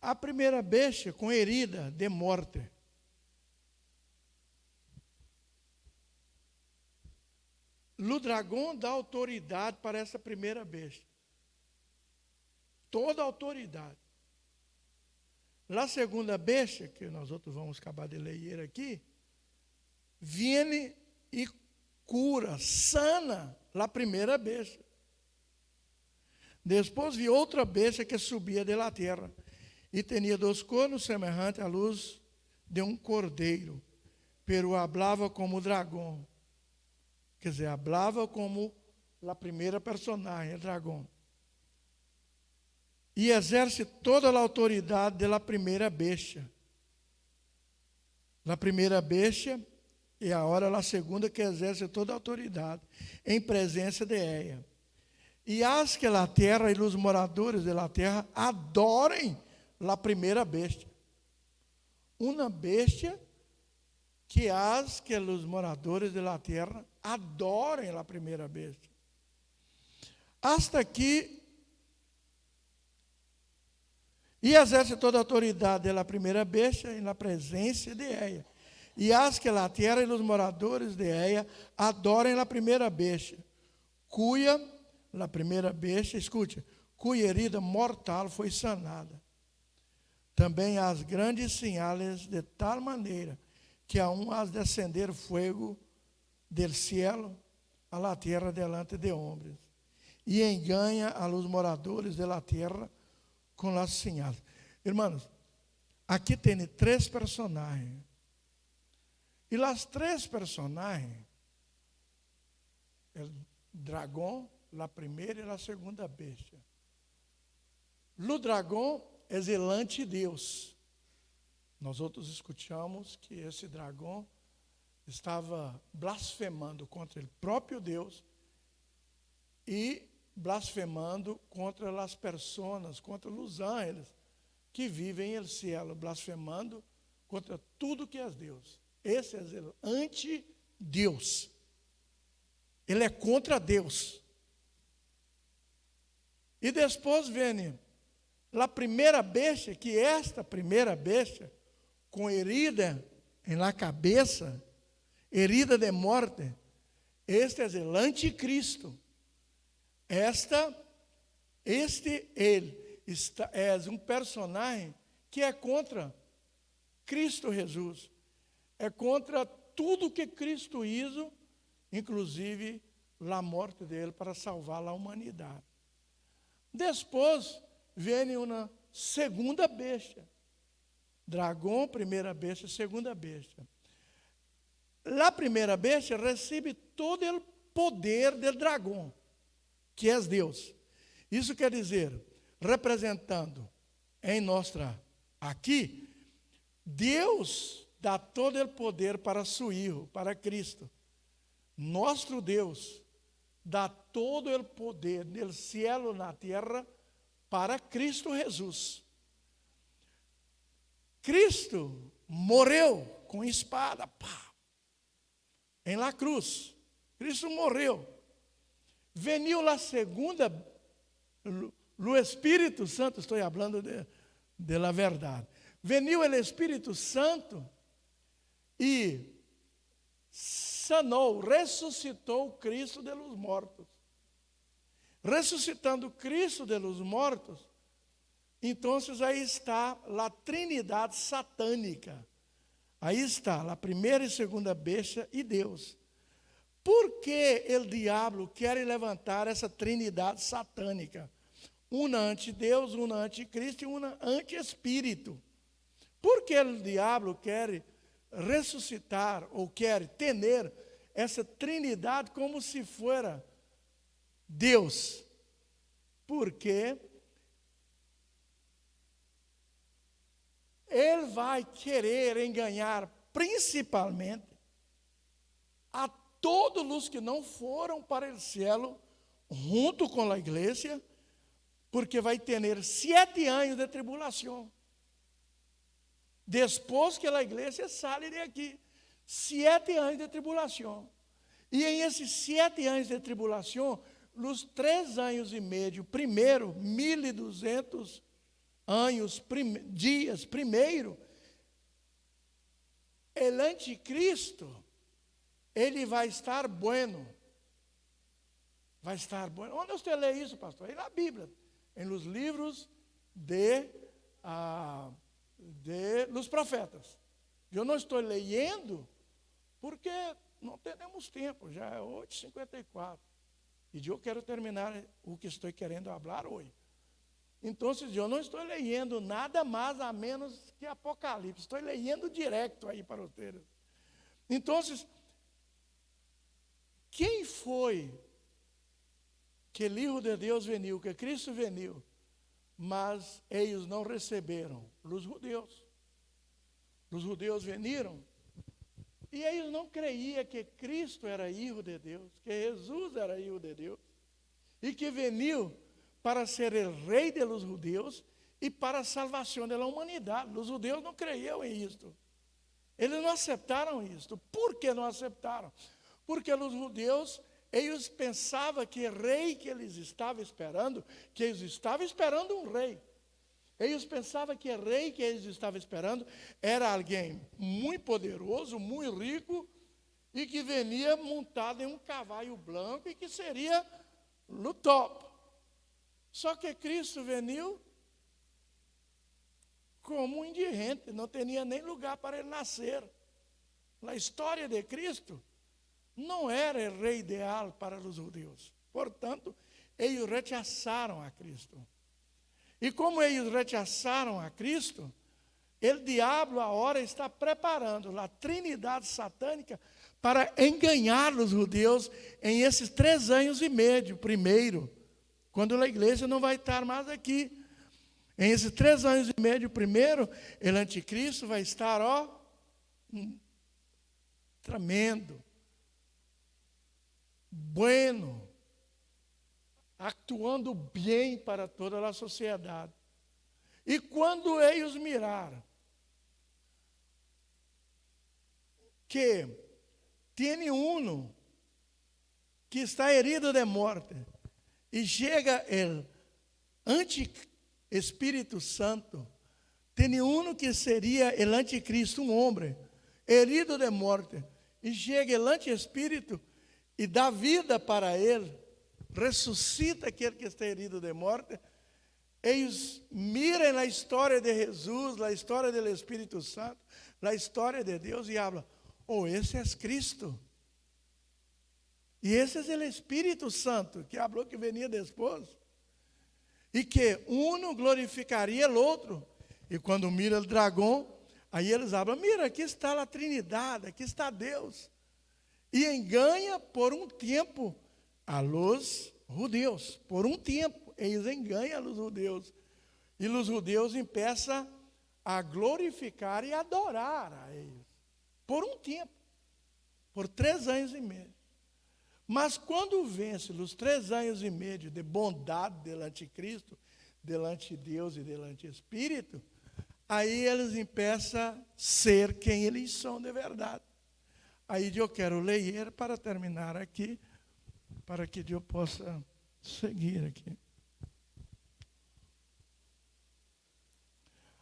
[SPEAKER 1] A primeira besta com herida de morte. O dragão dá autoridade para essa primeira besta. Toda a autoridade. A segunda besta, que nós outros vamos acabar de ler aqui, vem e cura, sana a primeira besta. Depois vi outra besta que subia da terra, e tinha 2 cornos semelhantes à luz de um cordeiro, pero hablava como dragão. Quer dizer, hablava como a primeira personagem, o dragão. E exerce toda a autoridade da primeira besta. A primeira besta e agora a segunda que exerce toda a autoridade, em presença de ella. E haz que a terra e os moradores da terra adorem a primeira besta. Uma bestia que haz que os moradores da terra adorem a primeira besta. Hasta aqui, e exerce toda a autoridade da primeira besta e na presença de ella. E haz que a terra e os moradores de ella adorem a primeira besta, cuja, a primeira besta, escute, cuja herida mortal foi sanada. Também as grandes sinais de tal maneira que aún haz descender fogo del cielo a la terra delante de homens, e enganha a los moradores de la terra com as sinais. Irmãos, aqui tem 3 personagens. E as 3 personagens, o dragão, a primeira e a segunda besta. O dragão é o antideus. Nós outros escutamos que esse dragão estava blasfemando contra o próprio Deus e blasfemando contra as pessoas, contra os anjos que vivem no céu, blasfemando contra tudo que é Deus. Esse é o anti-Deus. Ele é contra Deus. E depois vem a primeira besta, que esta primeira besta, com herida na cabeça, herida de morte, este é o anticristo. Ele é um personagem que é contra Cristo Jesus. É contra tudo que Cristo hizo, inclusive a morte dele para salvar a humanidade. Depois vem uma segunda besta. Dragão, primeira besta, segunda besta. A primeira besta recebe todo o poder do dragão, que é Deus. Isso quer dizer, representando em nossa aqui, Deus dá todo o poder para seu Filho, para Cristo. Nosso Deus dá todo o poder do céu na terra para Cristo Jesus. Cristo morreu com espada, em la cruz. Cristo morreu. Veniu a segunda, o Espírito Santo, estou falando de la verdade. Veniu o Espírito Santo e sanou, ressuscitou Cristo de los mortos. Ressuscitando Cristo de los mortos, então aí está a Trinidade satânica. Aí está a primeira e segunda besta e Deus. Por que o diabo quer levantar essa Trinidade satânica? Uma anti-Deus, uma anticristo e uma anti-espírito. Por que o diabo quer ressuscitar ou quer ter essa Trindade como se fora Deus. Porque Ele vai querer enganar principalmente a todos os que não foram para o céu junto com a igreja, porque vai ter 7 anos de tribulação. Depois que a igreja sai de aqui, 7 anos de tribulação. E em esses 7 anos de tribulação, nos 3 anos e meio, primeiro, 1.200 anos, dias, primeiro, o anticristo, ele vai estar bueno. Vai estar bueno. Onde você lê isso, pastor? Aí na Bíblia, nos livros dos profetas. Eu não estou lendo porque não temos tempo, já é 8h54. E eu quero terminar o que estou querendo falar hoje. Então, eu não estou lendo nada mais a menos que Apocalipse. Estou lendo direto aí para vocês. Então, quem foi que o Filho de Deus veio, que Cristo veio, mas eles não receberam? Os judeus. Os judeus vieram e eles não creiam que Cristo era Filho de Deus, que Jesus era Filho de Deus, e que veio para ser o rei dos judeus e para a salvação da humanidade. Os judeus não creiam em isto. Eles não aceitaram isto. Por que não aceitaram? Porque os judeus, eles pensavam que o rei que eles estavam esperando, um rei. Eles pensavam que o rei que eles estavam esperando era alguém muito poderoso, muito rico, e que venia montado em um cavalo branco e que seria no top. Só que Cristo veio como um indigente, não tinha nem lugar para ele nascer. Na história de Cristo, não era o rei ideal para os judeus. Portanto, eles rechaçaram a Cristo. E como eles rechaçaram a Cristo, o diabo agora está preparando a trindade satânica para enganar os judeus em esses 3 anos e meio, primeiro, quando a igreja não vai estar mais aqui. Em esses 3 anos e meio, primeiro, o anticristo vai estar, tremendo, bueno, atuando bem para toda a sociedade. E quando eles miraram que tem um que está herido de morte, e chega o anti-Espírito Santo, tem um que seria o anticristo, um homem herido de morte, e chega o anti-espírito e dá vida para ele, ressuscita aquele que está herido de morte. Eles miram na história de Jesus, na história do Espírito Santo, na história de Deus, e falam: esse é Cristo. E esse é o Espírito Santo, que falou que venia depois. E que um glorificaria o outro. E quando mira o dragão, aí eles falam: mira, aqui está a Trindade, aqui está Deus. E enganha por um tempo a los judeus. Por um tempo, eles enganam os judeus. E os judeus começam a glorificar e adorar a eles. Por um tempo. Por 3 anos e meio. Mas quando vence os 3 anos e meio de bondade do anticristo, do antideus e do antiespírito, aí eles começam a ser quem eles são de verdade. Aí eu quero ler para terminar aqui, para que eu possa seguir aqui.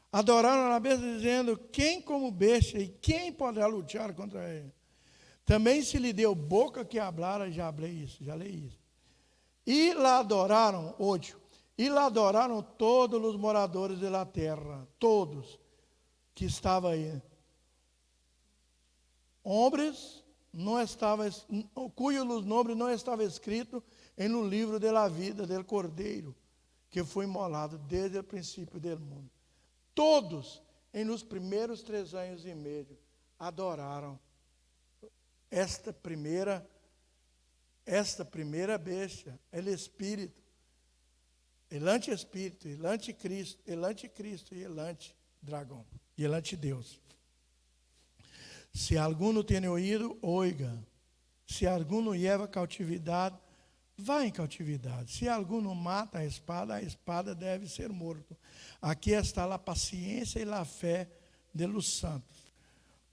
[SPEAKER 1] Adoraram a besta, dizendo: quem como besta e quem poderá lutar contra ele? Também se lhe deu boca que hablara, já li isso. E lá adoraram, 8, e lá adoraram todos os moradores da terra, todos que estavam aí. Homens cujos nomes não estavam escritos no livro da vida do Cordeiro, que foi imolado desde o princípio do mundo. Todos, nos primeiros 3 anos e meio, adoraram esta primeira besta, el espírito, el antiespírito, el anticristo e el antidragão, e el antideus. Se alguno tem ouído, oiga. Se alguno lleva cautividade, vá em cautividade. Se alguno mata a espada deve ser morto. Aqui está a paciência e a fé de los santos.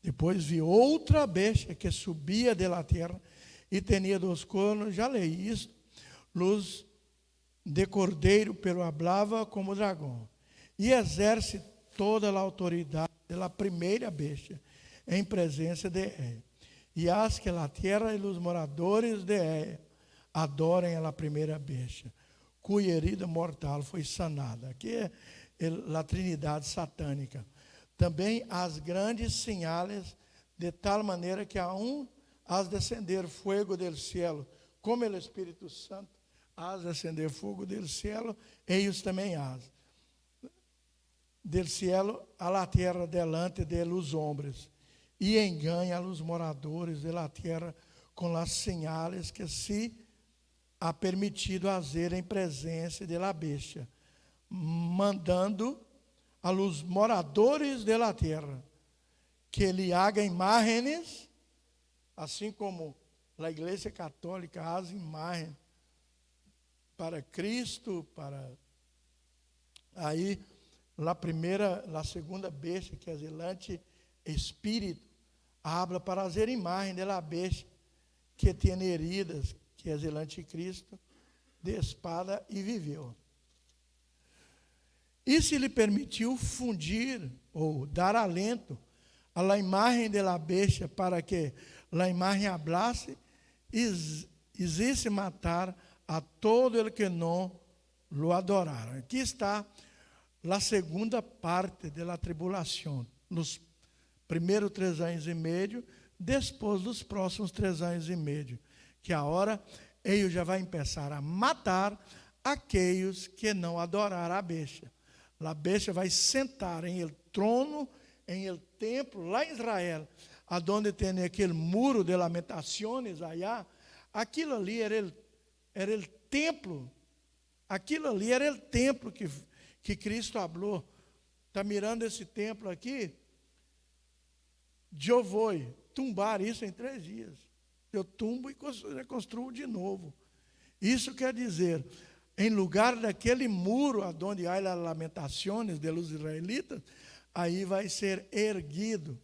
[SPEAKER 1] Depois vi outra besta que subia de la terra e tinha 2 cornos, já leí isso, luz de cordeiro, pero hablava como dragão. E exerce toda a autoridade da primeira besta, em presença de Ea. E haz que a terra e os moradores de Ea adorem a primeira besta, cuja herida mortal foi sanada. Aqui é a Trinidade satânica. Também as grandes sinais, de tal maneira que aún haz descender fogo del cielo, como o Espírito Santo haz descender fogo del cielo, eles também haz. Del cielo a la terra delante de los hombres, e enganha os moradores de la terra com as sinais que se ha permitido fazer em presença de la bestia, mandando a los moradores de la terra que lhe haga imagens, assim como a Igreja Católica faz imagens para Cristo, para aí a segunda besta, que é o anti-espírito, habla para fazer imagem de la besta que tem heridas, que é o anticristo, de espada e viveu. E se lhe permitiu fundir ou dar alento a la imagem de la besta para que la imagem hablasse, existe matar a todo el que não lo adoraram. Aqui está a segunda parte da tribulação, nos primeiros 3 anos e meio, depois dos próximos 3 anos e meio, que agora ele já vai começar a matar aqueles que não adoraram a besta. A besta vai sentar em el trono, em el templo, lá em Israel, aonde tem aquele muro de lamentações, allá. Aquilo ali era o templo. Aquilo ali era o templo que Cristo falou. Está mirando esse templo aqui? Eu vou tumbar isso em 3 dias. Eu tumbo e reconstruo de novo. Isso quer dizer, em lugar daquele muro onde há as lamentações dos israelitas, aí vai ser erguido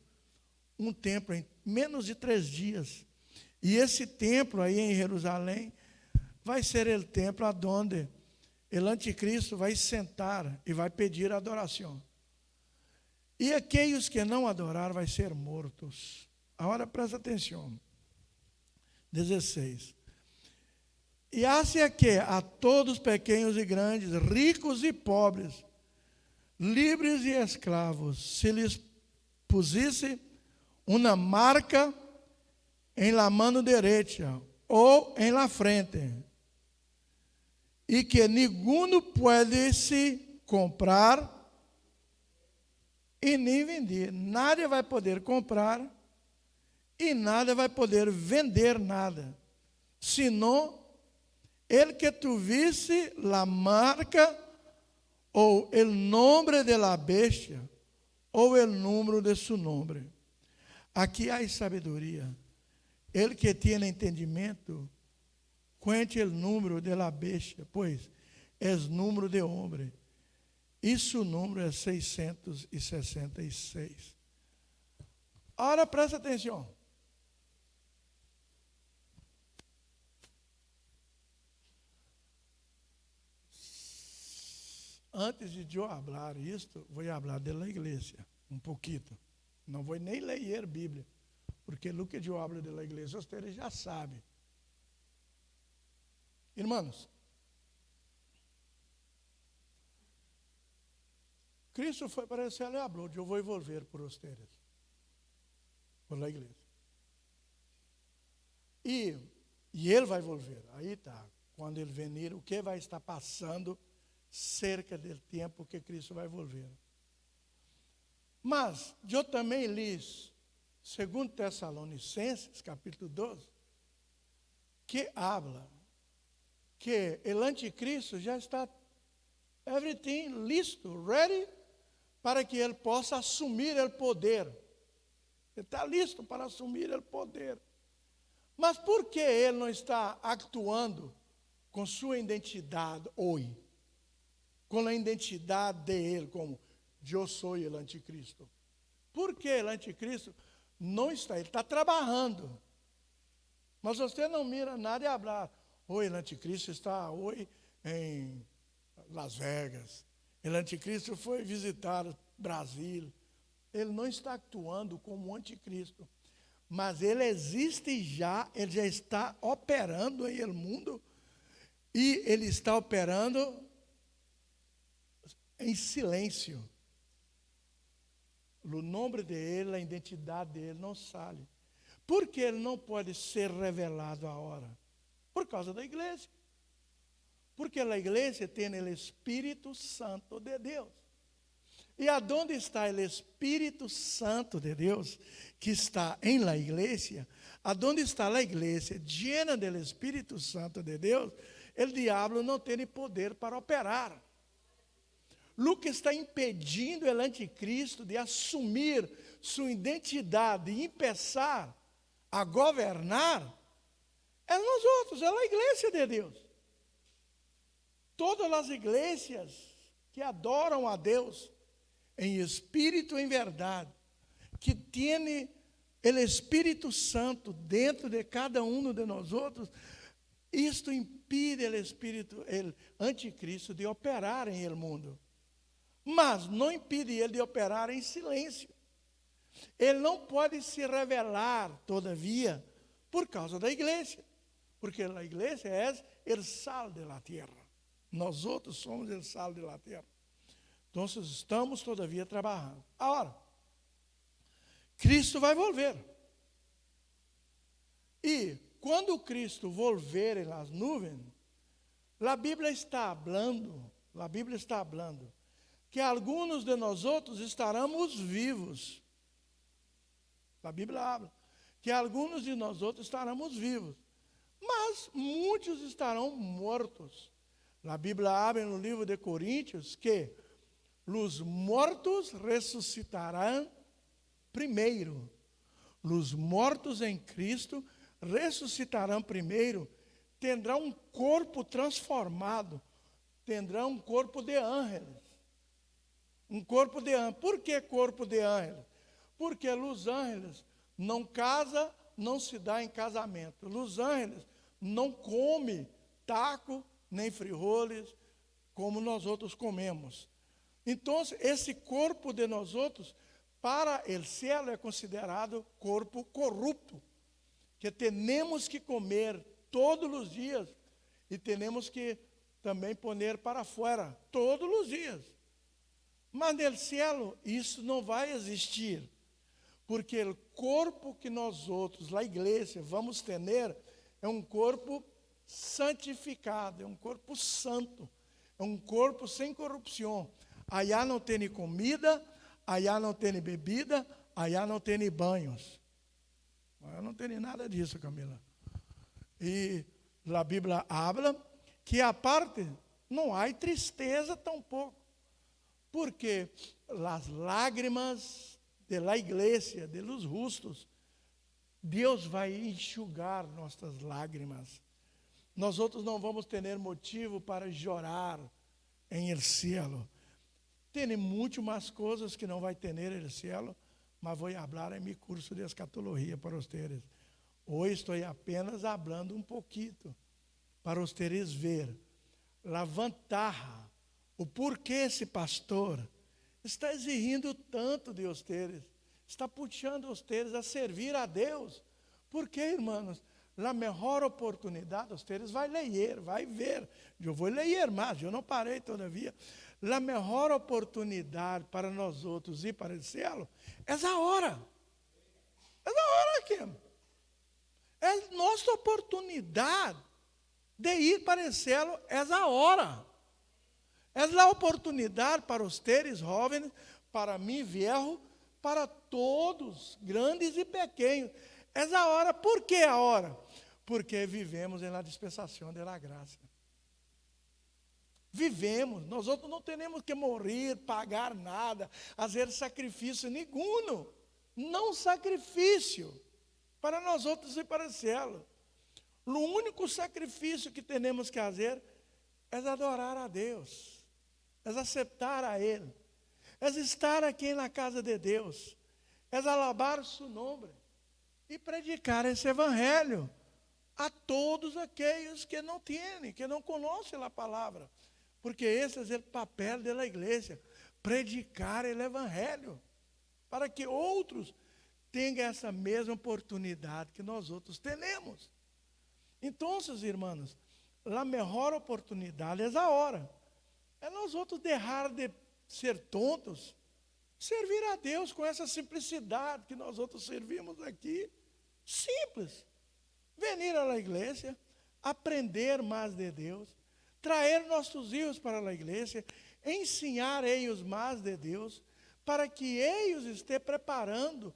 [SPEAKER 1] um templo em menos de 3 dias. E esse templo aí em Jerusalém vai ser o templo onde o anticristo vai sentar e vai pedir adoração. E aqueles que não adorar vai ser mortos. Agora presta atenção. 16. E hace que a todos pequenos e grandes, ricos e pobres, livres e escravos, se lhes pusesse uma marca em la mano direita ou em la frente, e que ninguno pode se comprar e nem vender. Nada vai poder comprar e nada vai poder vender nada, senão el que tuvisse la marca ou el nombre de la bestia ou el número de su nombre. Aqui há sabedoria. El que tem entendimento, cuente el número de la bestia, pois é número de homem. E seu número é 666. Ora, presta atenção. Antes de eu falar isto, vou falar da igreja, pouquinho. Não vou nem ler a Bíblia, porque o que eu falo da igreja, vocês já sabem. Irmãos, Cristo foi para o céu e falou: eu vou volver por vocês, por a igreja. E ele vai volver. Aí está. Quando ele venir, o que vai estar passando cerca do tempo que Cristo vai volver. Mas eu também li segundo Tessalonicenses, capítulo 12, que habla que o anticristo já está everything listo, ready, para que ele possa assumir o poder. Ele está listo para assumir o poder. Mas por que ele não está atuando com sua identidade hoje? Com a identidade dele, como eu sou o anticristo. Por que o anticristo não está? Ele está trabalhando. Mas você não mira nada e hablar. Oi, o anticristo está hoje em Las Vegas. O anticristo foi visitar o Brasil. Ele não está atuando como anticristo. Mas ele existe já, ele já está operando em el mundo. E ele está operando em silêncio. O nome dele, a identidade dele não sai. Por que ele não pode ser revelado agora? Por causa da igreja. Porque a igreja tem o Espírito Santo de Deus. E aonde está o Espírito Santo de Deus, que está em la igreja, aonde está a igreja llena do Espírito Santo de Deus, o diabo não tem poder para operar. O que está impedindo o anticristo de assumir sua identidade e começar a governar é nós outros, é a igreja de Deus. Todas as igrejas que adoram a Deus em espírito e em verdade, que tem o Espírito Santo dentro de cada um de nós outros, isto impede o anticristo de operar em el mundo. Mas não impede ele de operar em silêncio. Ele não pode se revelar, todavia, por causa da igreja. Porque a igreja é o sal de la tierra. Nós outros somos o sal de la tierra. Então, estamos, todavia, trabalhando. Agora, Cristo vai volver. E, quando Cristo volver em las nuvens, a Bíblia está falando, que alguns de nós outros estaremos vivos. A Bíblia habla que alguns de nós outros estaremos vivos, mas muitos estarão mortos. A Bíblia habla no livro de Coríntios que os mortos ressuscitarão primeiro. Os mortos em Cristo ressuscitarão primeiro, terão um corpo transformado, terão um corpo de ángeles. Um corpo de ângeles. Por que corpo de ángeles? Porque os ángeles não casam, não se dá em casamento. Os ángeles não comem taco, nem frijoles, como nós outros comemos. Então, esse corpo de nós outros, para o céu, é considerado corpo corrupto, que temos que comer todos os dias e temos que também pôr para fora todos os dias. Mas no céu isso não vai existir, porque o corpo que nós outros, a igreja, vamos ter é um corpo santificado, é um corpo santo, é um corpo sem corrupção. Allá não tem comida, allá não tem bebida, allá não tem banhos. Eu não tenho nada disso, Camila. E a Bíblia habla que a parte não há tristeza tampouco, porque as lágrimas da igreja, de los justos, Deus vai enxugar nossas lágrimas. Nós outros não vamos ter motivo para chorar em el cielo. Tem muito mais coisas que não vai ter no cielo, mas vou falar em meu curso de escatologia para vocês. Hoje estou apenas falando um pouquinho para vocês ver a vantagem, o porquê esse pastor está exigindo tanto de vocês, está puxando vocês a servir a Deus. Porque, irmãos, a melhor oportunidade, vocês vai ler, vai ver. Eu vou ler mais, eu não parei todavia. A melhor oportunidade para nós outros ir para o céu é a hora. É a hora aqui. É nossa oportunidade de ir para o céu, é a hora. É a oportunidade para os teres jovens, para mim, viejo, para todos, grandes e pequenos. Essa hora, por que a hora? Porque vivemos na dispensação da graça. Vivemos, nós outros não temos que morrer, pagar nada, fazer sacrifício nenhum. Não sacrifício para nós outros e para o céu. O único sacrifício que temos que fazer é adorar a Deus, é aceitar a Ele, é estar aqui na casa de Deus, é alabar seu nome e predicar esse evangelho a todos aqueles que não têm, que não conhecem a palavra. Porque esse é o papel da igreja, predicar o evangelho, para que outros tenham essa mesma oportunidade que nós outros temos. Então, irmãos, a melhor oportunidade é a hora. É nós outros deixar de ser tontos, servir a Deus com essa simplicidade que nós outros servimos aqui. Simples. Venir à igreja, aprender mais de Deus, trazer nossos filhos para a igreja, ensinar eles mais de Deus, para que eles estejam preparando,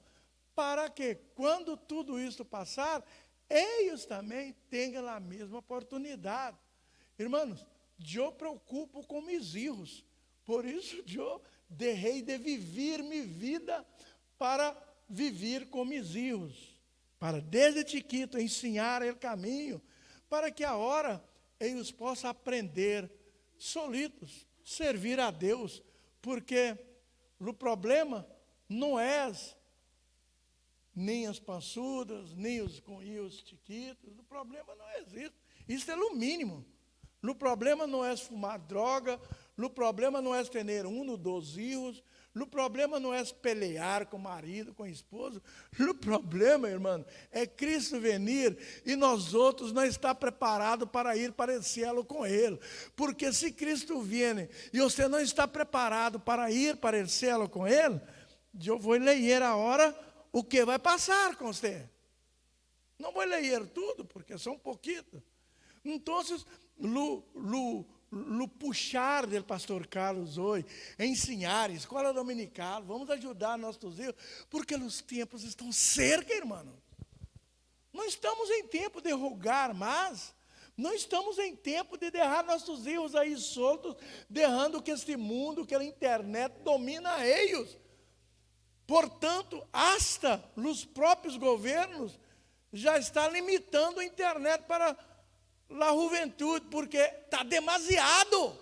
[SPEAKER 1] para que quando tudo isso passar, eles também tenham a mesma oportunidade. Irmãos, eu preocupo com meus filhos, por isso eu deixei de viver minha vida para viver com meus filhos, para desde chiquito ensinar o caminho, para que a hora eles possam aprender solitos, servir a Deus, porque o problema não é nem as pançudas, nem os chiquitos, o problema não existe, isso é o mínimo. O problema não é fumar droga, o problema não é ter um, dois filhos, o problema não é pelear com o marido, com a esposa. O problema, irmão, é Cristo venir e nós outros não estar preparados para ir para o céu com Ele. Porque se Cristo vier e você não está preparado para ir para o céu com Ele, eu vou ler a hora o que vai passar com você. Não vou ler tudo, porque são pouquitos. Então, o puxar do pastor Carlos hoje, ensinar, escola dominical, vamos ajudar nossos filhos, porque os tempos estão cerca, irmão. Não estamos em tempo de rogar mais, não estamos em tempo de deixar nossos filhos aí soltos, deixando que este mundo, que a internet domina eles. Portanto, hasta os próprios governos já estão limitando a internet para a juventude, porque está demasiado.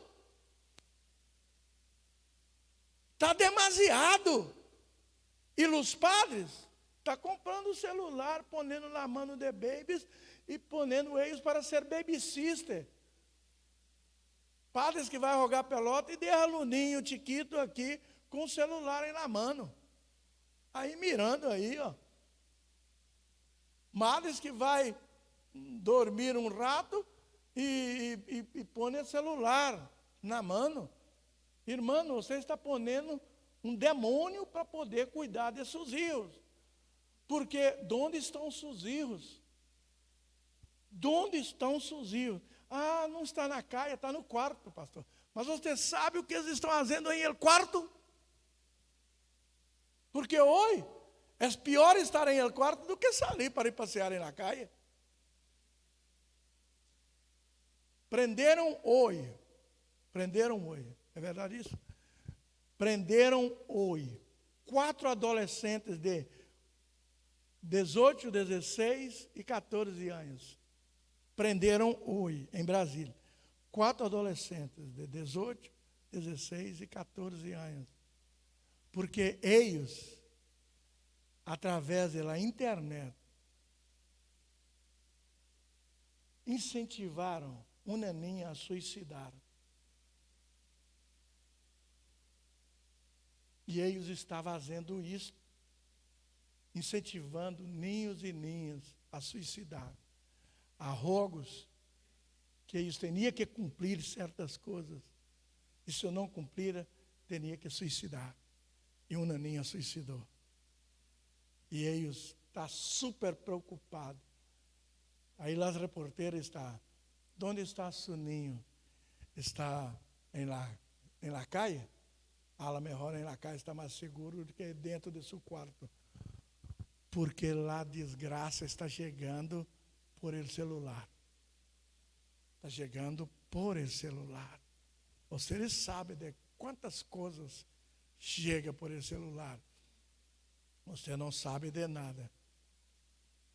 [SPEAKER 1] Está demasiado. E os padres estão comprando o celular, ponendo na mão de babies e ponendo eles para ser babysitter. Padres que vai jogar pelota e deixa o ninho chiquito aqui com o celular aí na mão. Aí mirando aí, ó. Madres que vai dormir um rato e põe o celular na mão. Irmão, você está ponendo um demônio para poder cuidar de seus filhos. Porque onde estão seus filhos? Onde estão seus filhos? Ah, não está na caia, está no quarto, pastor. Mas você sabe o que eles estão fazendo aí no quarto? Porque hoje é pior estar em el quarto do que sair para ir passear na calle. Prenderam hoje, é verdade isso? Prenderam hoje 4 adolescentes de 18, 16 e 14 anos. Prenderam hoje, em Brasília, 4 adolescentes de 18, 16 e 14 anos. Porque eles, através da internet, incentivaram uma ninha a suicidar. E eles estavam fazendo isso, incentivando ninhos e ninhas a suicidar. A rogos que eles tinham que cumprir certas coisas. E se eu não cumprir, teria que suicidar. E uma ninha suicidou. E eles estão super preocupados. Aí as reporteras estão, onde está seu ninho? Está em la calle? A lo mejor en la casa está mais seguro do que dentro de seu quarto. Porque a desgraça está chegando por el celular. Está chegando por el celular. Você sabe de quantas coisas chega por el celular. Você não sabe de nada.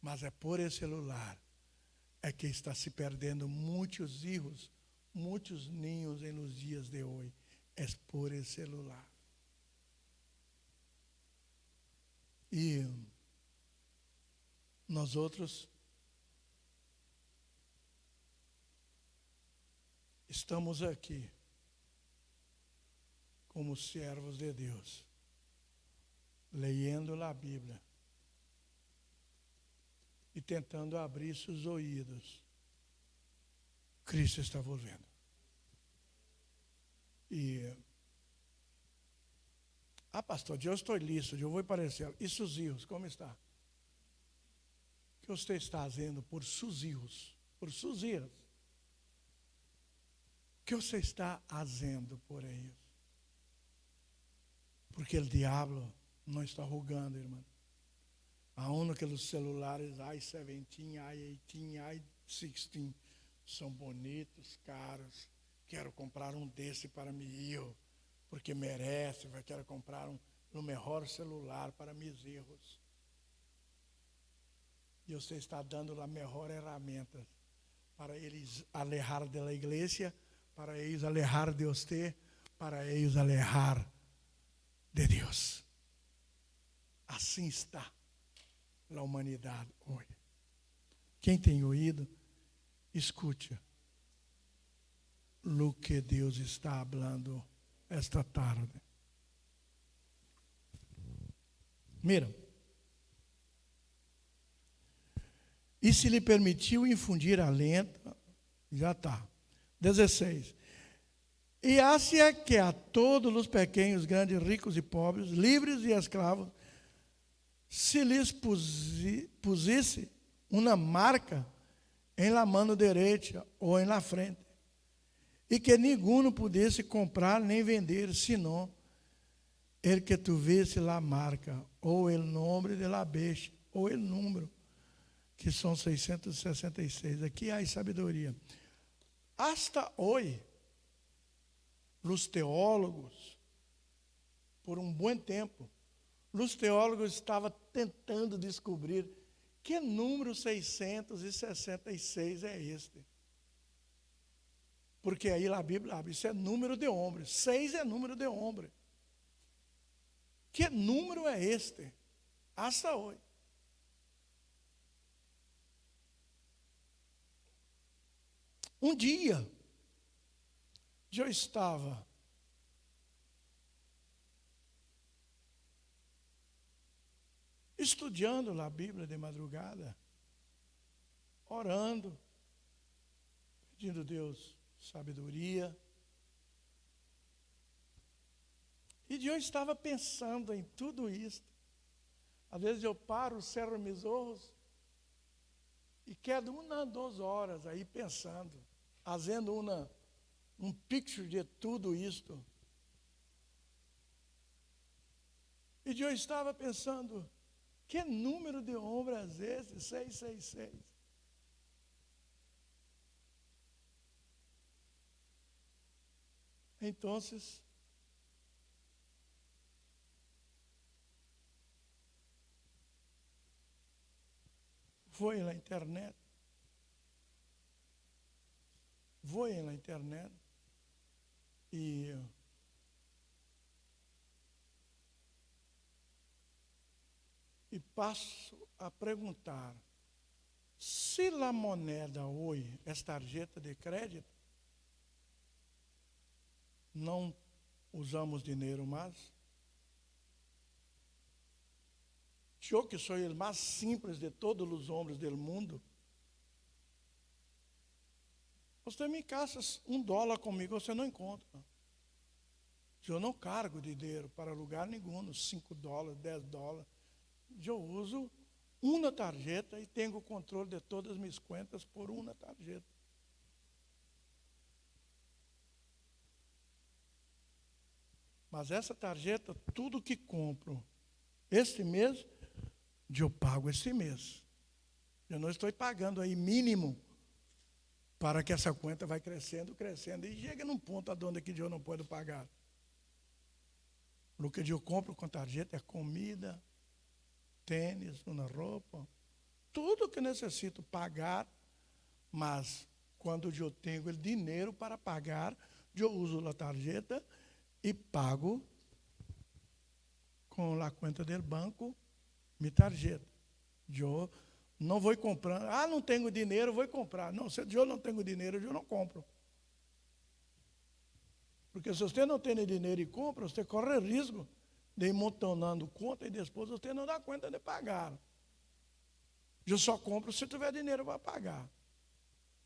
[SPEAKER 1] Mas é por el celular. É que está se perdendo muitos filhos, muitos ninhos em los dias de hoje. É por el celular. E nós outros estamos aqui como servos de Deus, lendo a Bíblia e tentando abrir seus ouvidos. Cristo está volvendo. E pastor, eu estou listo, eu vou aparecer. E seus filhos, como está? O que você está fazendo por seus filhos? Por suas filhas? O que você está fazendo por eles? Porque o diabo não está rogando, irmão. Aún aqueles celulares i17, i18, i16 são bonitos, caros. Quero comprar um desse para meu filho, porque merece. Eu quero comprar um melhor celular para meus filhos. E você está dando a melhor ferramenta para eles alejar da igreja, para eles alejar de você, para eles alejar de Deus. Assim está a humanidade hoje. Quem tem ouído, escute o que Deus está falando esta tarde. Mira, e se lhe permitiu infundir alento, já está. 16. E hace que a todos os pequenos, grandes, ricos e pobres, livres e escravos, se lhes pusesse uma marca em la mano direita ou em la frente, e que ninguém pudesse comprar nem vender, senão el que tivesse la marca, ou el nome de la besta, ou el número, que são 666. Aqui há sabedoria. Hasta hoje, os teólogos, por um bom tempo, os teólogos estavam tentando descobrir que número 666 é este. Porque aí a Bíblia abre, isso é número de homem. 6 é número de homem. Que número é este? Hasta hoje. Um dia, eu estava estudando a Bíblia de madrugada, orando, pedindo a Deus sabedoria. E eu estava pensando em tudo isso. Às vezes eu paro, cerro meus olhos e quedo 1 a 2 horas aí pensando, fazendo um picture de tudo isto. E eu estava pensando, que número de homens é esse? 666. Então, vou na internet. E passo a perguntar, se a moeda hoje é tarjeta de crédito, não usamos dinheiro mais? Eu que sou o mais simples de todos os homens do mundo, você me caça $1 comigo, você não encontra. Eu não cargo dinheiro para lugar nenhum, $5, $10. Eu uso uma tarjeta e tenho o controle de todas as minhas contas por uma tarjeta. Mas essa tarjeta, tudo que compro este mês, eu pago este mês. Eu não estou pagando aí mínimo para que essa conta vai crescendo, crescendo, e chega num ponto onde que eu não posso pagar. O que eu compro com tarjeta é comida, tênis, uma roupa, tudo que necessito pagar, mas quando eu tenho o dinheiro para pagar, eu uso a tarjeta e pago com a conta do banco, minha tarjeta. Eu não vou comprando, não tenho dinheiro, vou comprar. Não, se eu não tenho dinheiro, eu não compro. Porque se você não tem dinheiro e compra, você corre risco de ir montonando conta e depois você não dá conta de pagar. Eu só compro se tiver dinheiro para pagar.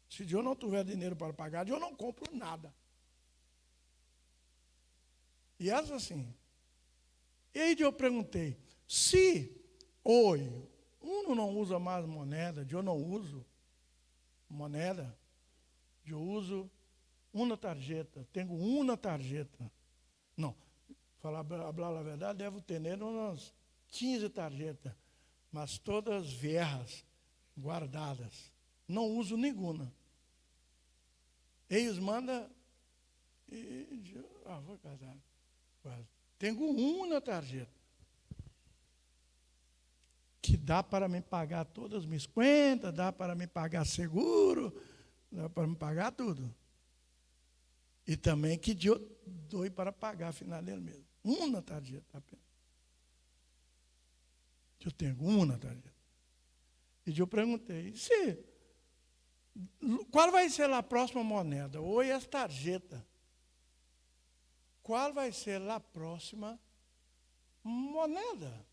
[SPEAKER 1] Se eu não tiver dinheiro para pagar, eu não compro nada. E é assim. E aí eu perguntei, se hoje um não usa mais moneda, eu não uso moneda, eu uso uma tarjeta, tenho uma tarjeta. Não, falar a verdade, devo ter umas 15 tarjetas, mas todas viejas, guardadas. Não uso nenhuma. Eles mandam, vou casar. Tenho uma tarjeta que dá para me pagar todas as minhas contas, dá para me pagar seguro, dá para me pagar tudo. E também que eu dou para pagar a final dele mesmo. Uma tarjeta apenas. Eu tenho uma tarjeta. E eu perguntei, qual vai ser a próxima moneda? Ou as tarjetas? Qual vai ser a próxima moneda?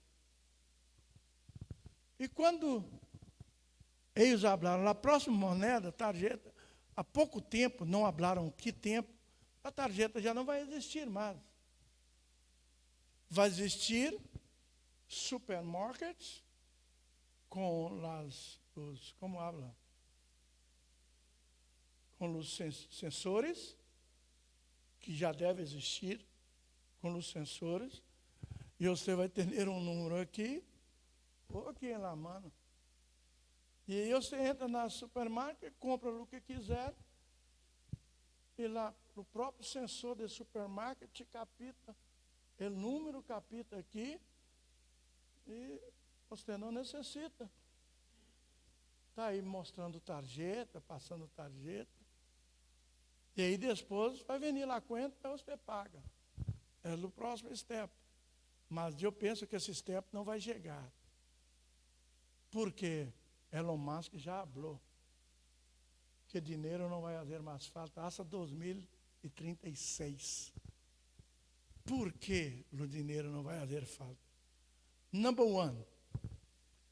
[SPEAKER 1] E quando eles falaram, a próxima moneda, tarjeta, há pouco tempo, não falaram que tempo, a tarjeta já não vai existir mais. Vai existir supermarkets com como habla? Com os sensores, que já deve existir, com os sensores, e você vai ter um número aqui, ou aqui na mão. E aí você entra na supermarket, compra o que quiser, e lá o próprio sensor do supermarket te capita, o número capita aqui, e você não necessita. Está aí mostrando tarjeta, passando tarjeta. E aí depois vai venir lá a conta e você paga. É o próximo step. Mas eu penso que esse step não vai chegar. Porque Elon Musk já falou que dinheiro não vai fazer mais falta hasta 2036. Por que o dinheiro não vai fazer falta? Number one,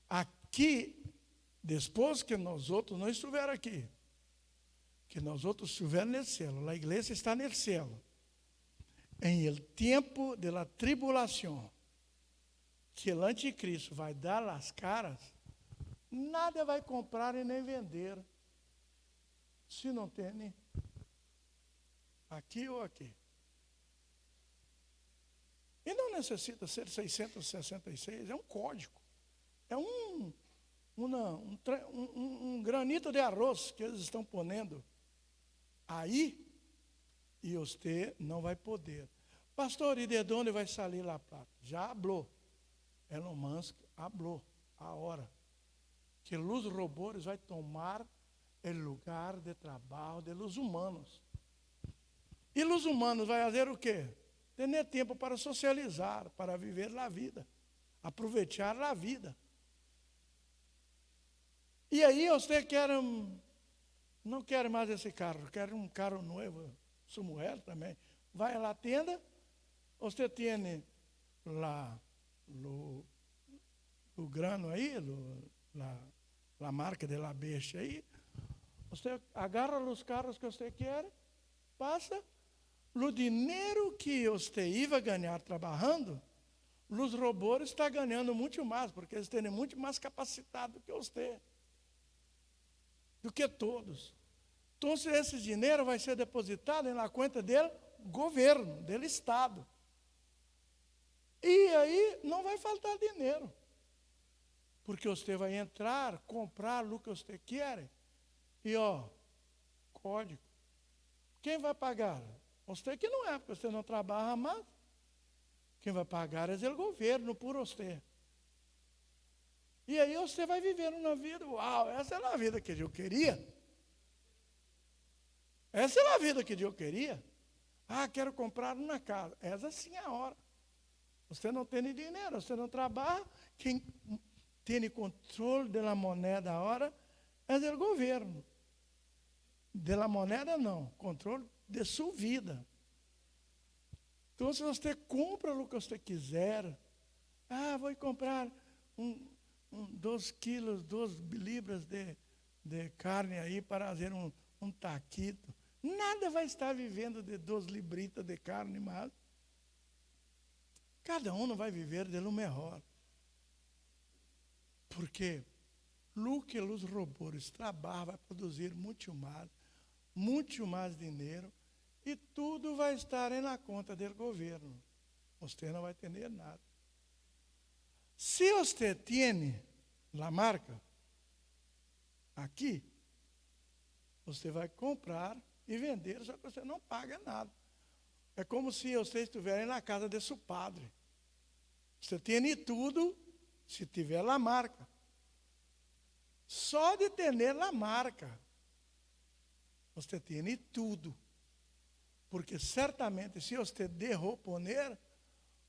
[SPEAKER 1] aqui, depois que nós outros não estivermos aqui, que nós outros estivermos no céu, a igreja está no céu, em el tempo de la tribulação, que o anticristo vai dar as caras, nada vai comprar e nem vender, se não tem aqui ou aqui. E não necessita ser 666, é um código. É um granito de arroz que eles estão ponendo aí, e você não vai poder. Pastor, e de onde vai sair lá a plata? Já falou. Elon Musk falou a hora que os robôs vai tomar o lugar de trabalho dos humanos. E os humanos vai fazer o quê? Ter tempo para socializar, para viver a vida, aproveitar a vida. E aí você não quer mais esse carro, quer um carro novo, sua mulher também. Vai lá à tenda, você tem lá o grano aí, a marca de la bestia aí, você agarra os carros que você quer, passa, o dinheiro que você ia ganhar trabalhando, os robôs estão ganhando muito mais, porque eles têm muito mais capacidade do que você, do que todos. Então, esse dinheiro vai ser depositado na conta do governo, do Estado. E aí não vai faltar dinheiro. Porque você vai entrar, comprar o que você quer. E código. Quem vai pagar? Você que não é, porque você não trabalha mais. Quem vai pagar é o governo por você. E aí você vai viver uma vida, uau, essa é a vida que eu queria. Essa é a vida que eu queria. Quero comprar uma casa. Essa sim é a hora. Você não tem dinheiro, você não trabalha. Quem tem controle da moeda agora é o governo. Da moeda não, controle de sua vida. Então, se você compra o que você quiser, vou comprar 2 quilos, 2 libras de carne aí para fazer um taquito. Nada vai estar vivendo de 2 libritas de carne, mas cada um não vai viver de lo melhor. Porque o que os robôs trabalham vai produzir muito mais dinheiro, e tudo vai estar na conta do governo. Você não vai ter nada. Se você tem a marca aqui, você vai comprar e vender, só que você não paga nada. É como se você estivesse na casa de seu padre. Você tem tudo se tiver a marca. Só de ter a marca, você tem tudo. Porque certamente, se você derrou poner,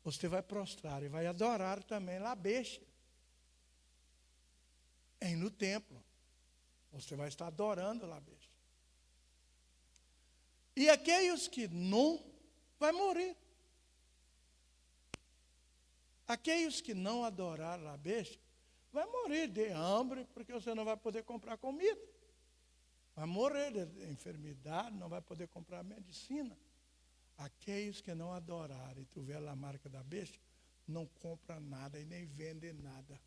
[SPEAKER 1] você vai prostrar e vai adorar também a besta. No templo. Você vai estar adorando a besta. E aqueles que não, vai morrer. Aqueles que não adorar a besta, vai morrer de hambre, porque você não vai poder comprar comida. Vai morrer de enfermidade, não vai poder comprar medicina. Aqueles que não adorarem e tiver a marca da besta, não compra nada e nem vende nada.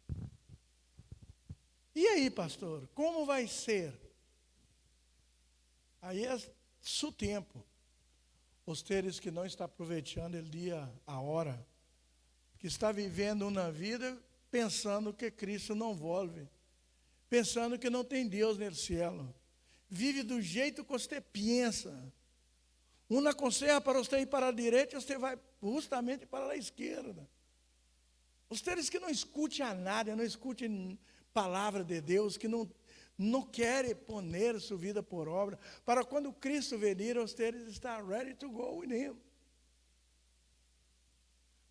[SPEAKER 1] E aí, pastor, como vai ser? Aí é seu tempo. Os teres que não estão aproveitando o dia, a hora, que está vivendo uma vida pensando que Cristo não volve, pensando que não tem Deus no céu. Vive do jeito que você pensa. Uma aconselha para você ir para a direita, você vai justamente para a esquerda. Os teres que não escutem a nada, não escutem palavra de Deus, que não querem poner sua vida por obra, para quando Cristo venir, os teres estão ready to go with him.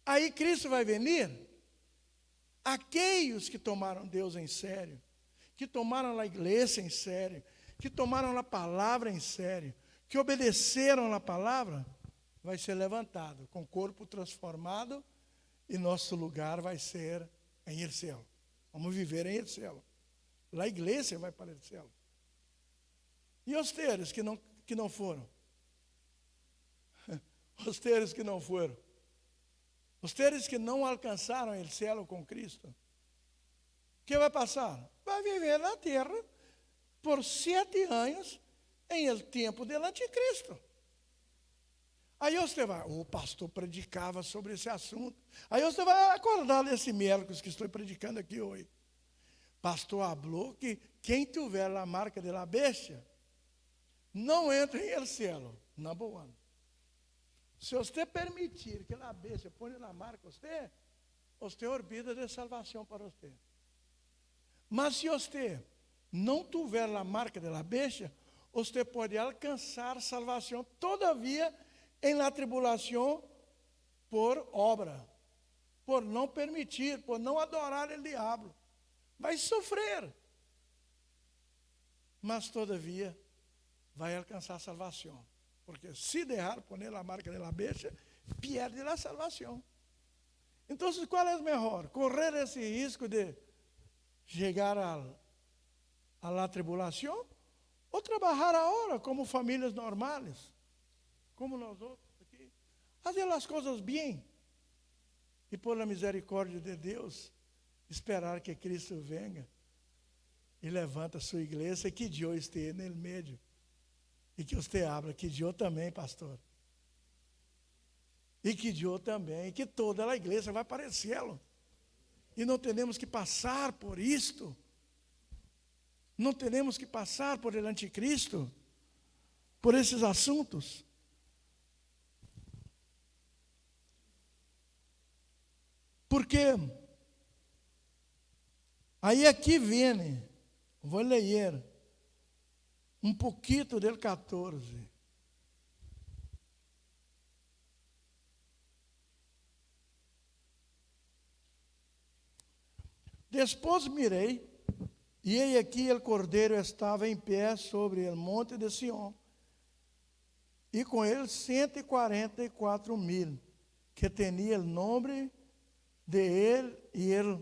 [SPEAKER 1] Aí Cristo vai venir, aqueles que tomaram Deus em sério, que tomaram a igreja em sério, que tomaram a palavra em sério, que obedeceram a palavra, vai ser levantado, com o corpo transformado, e nosso lugar vai ser em el céu. Vamos viver em el céu. A igreja vai para o céu. E os teres que não foram? Os teres que não foram? Os teres que não alcançaram o céu com Cristo? O que vai passar? Vai viver na terra por 7 anos em el tempo do anticristo. Aí você vai, o pastor predicava sobre esse assunto. Aí você vai acordar desse miércoles que estou predicando aqui hoje. Pastor falou que quem tiver a marca de la bestia não entra em el cielo. Number one. Se você permitir que a bestia ponha na marca você olvida de salvação para você. Mas se você não tiver a marca de la bestia, você pode alcançar salvação todavia em la tribulação por obra, por não permitir, por não adorar o diabo. Vai sofrer, mas todavia vai alcançar salvação. Porque se deixar poner a marca de la bestia, perde a salvação. Então, qual é melhor? Correr esse risco de chegar a la tribulação ou trabalhar agora como famílias normais, como nós outros aqui, fazer as coisas bem e por a misericórdia de Deus esperar que Cristo venha e levanta a sua igreja e que Deus esteja no meio e que você abra, que Deus também, pastor. e que eu também, e que toda a igreja vai parecê-lo. E não temos que passar por isto. Não temos que passar por el anticristo, por esses assuntos. Porque aí aqui vem, vou ler um pouquinho del 14. Depois mirei, e eis aqui o cordeiro estava em pé sobre o monte de Sião, e com ele 144,000, que tinha o nome de ele e el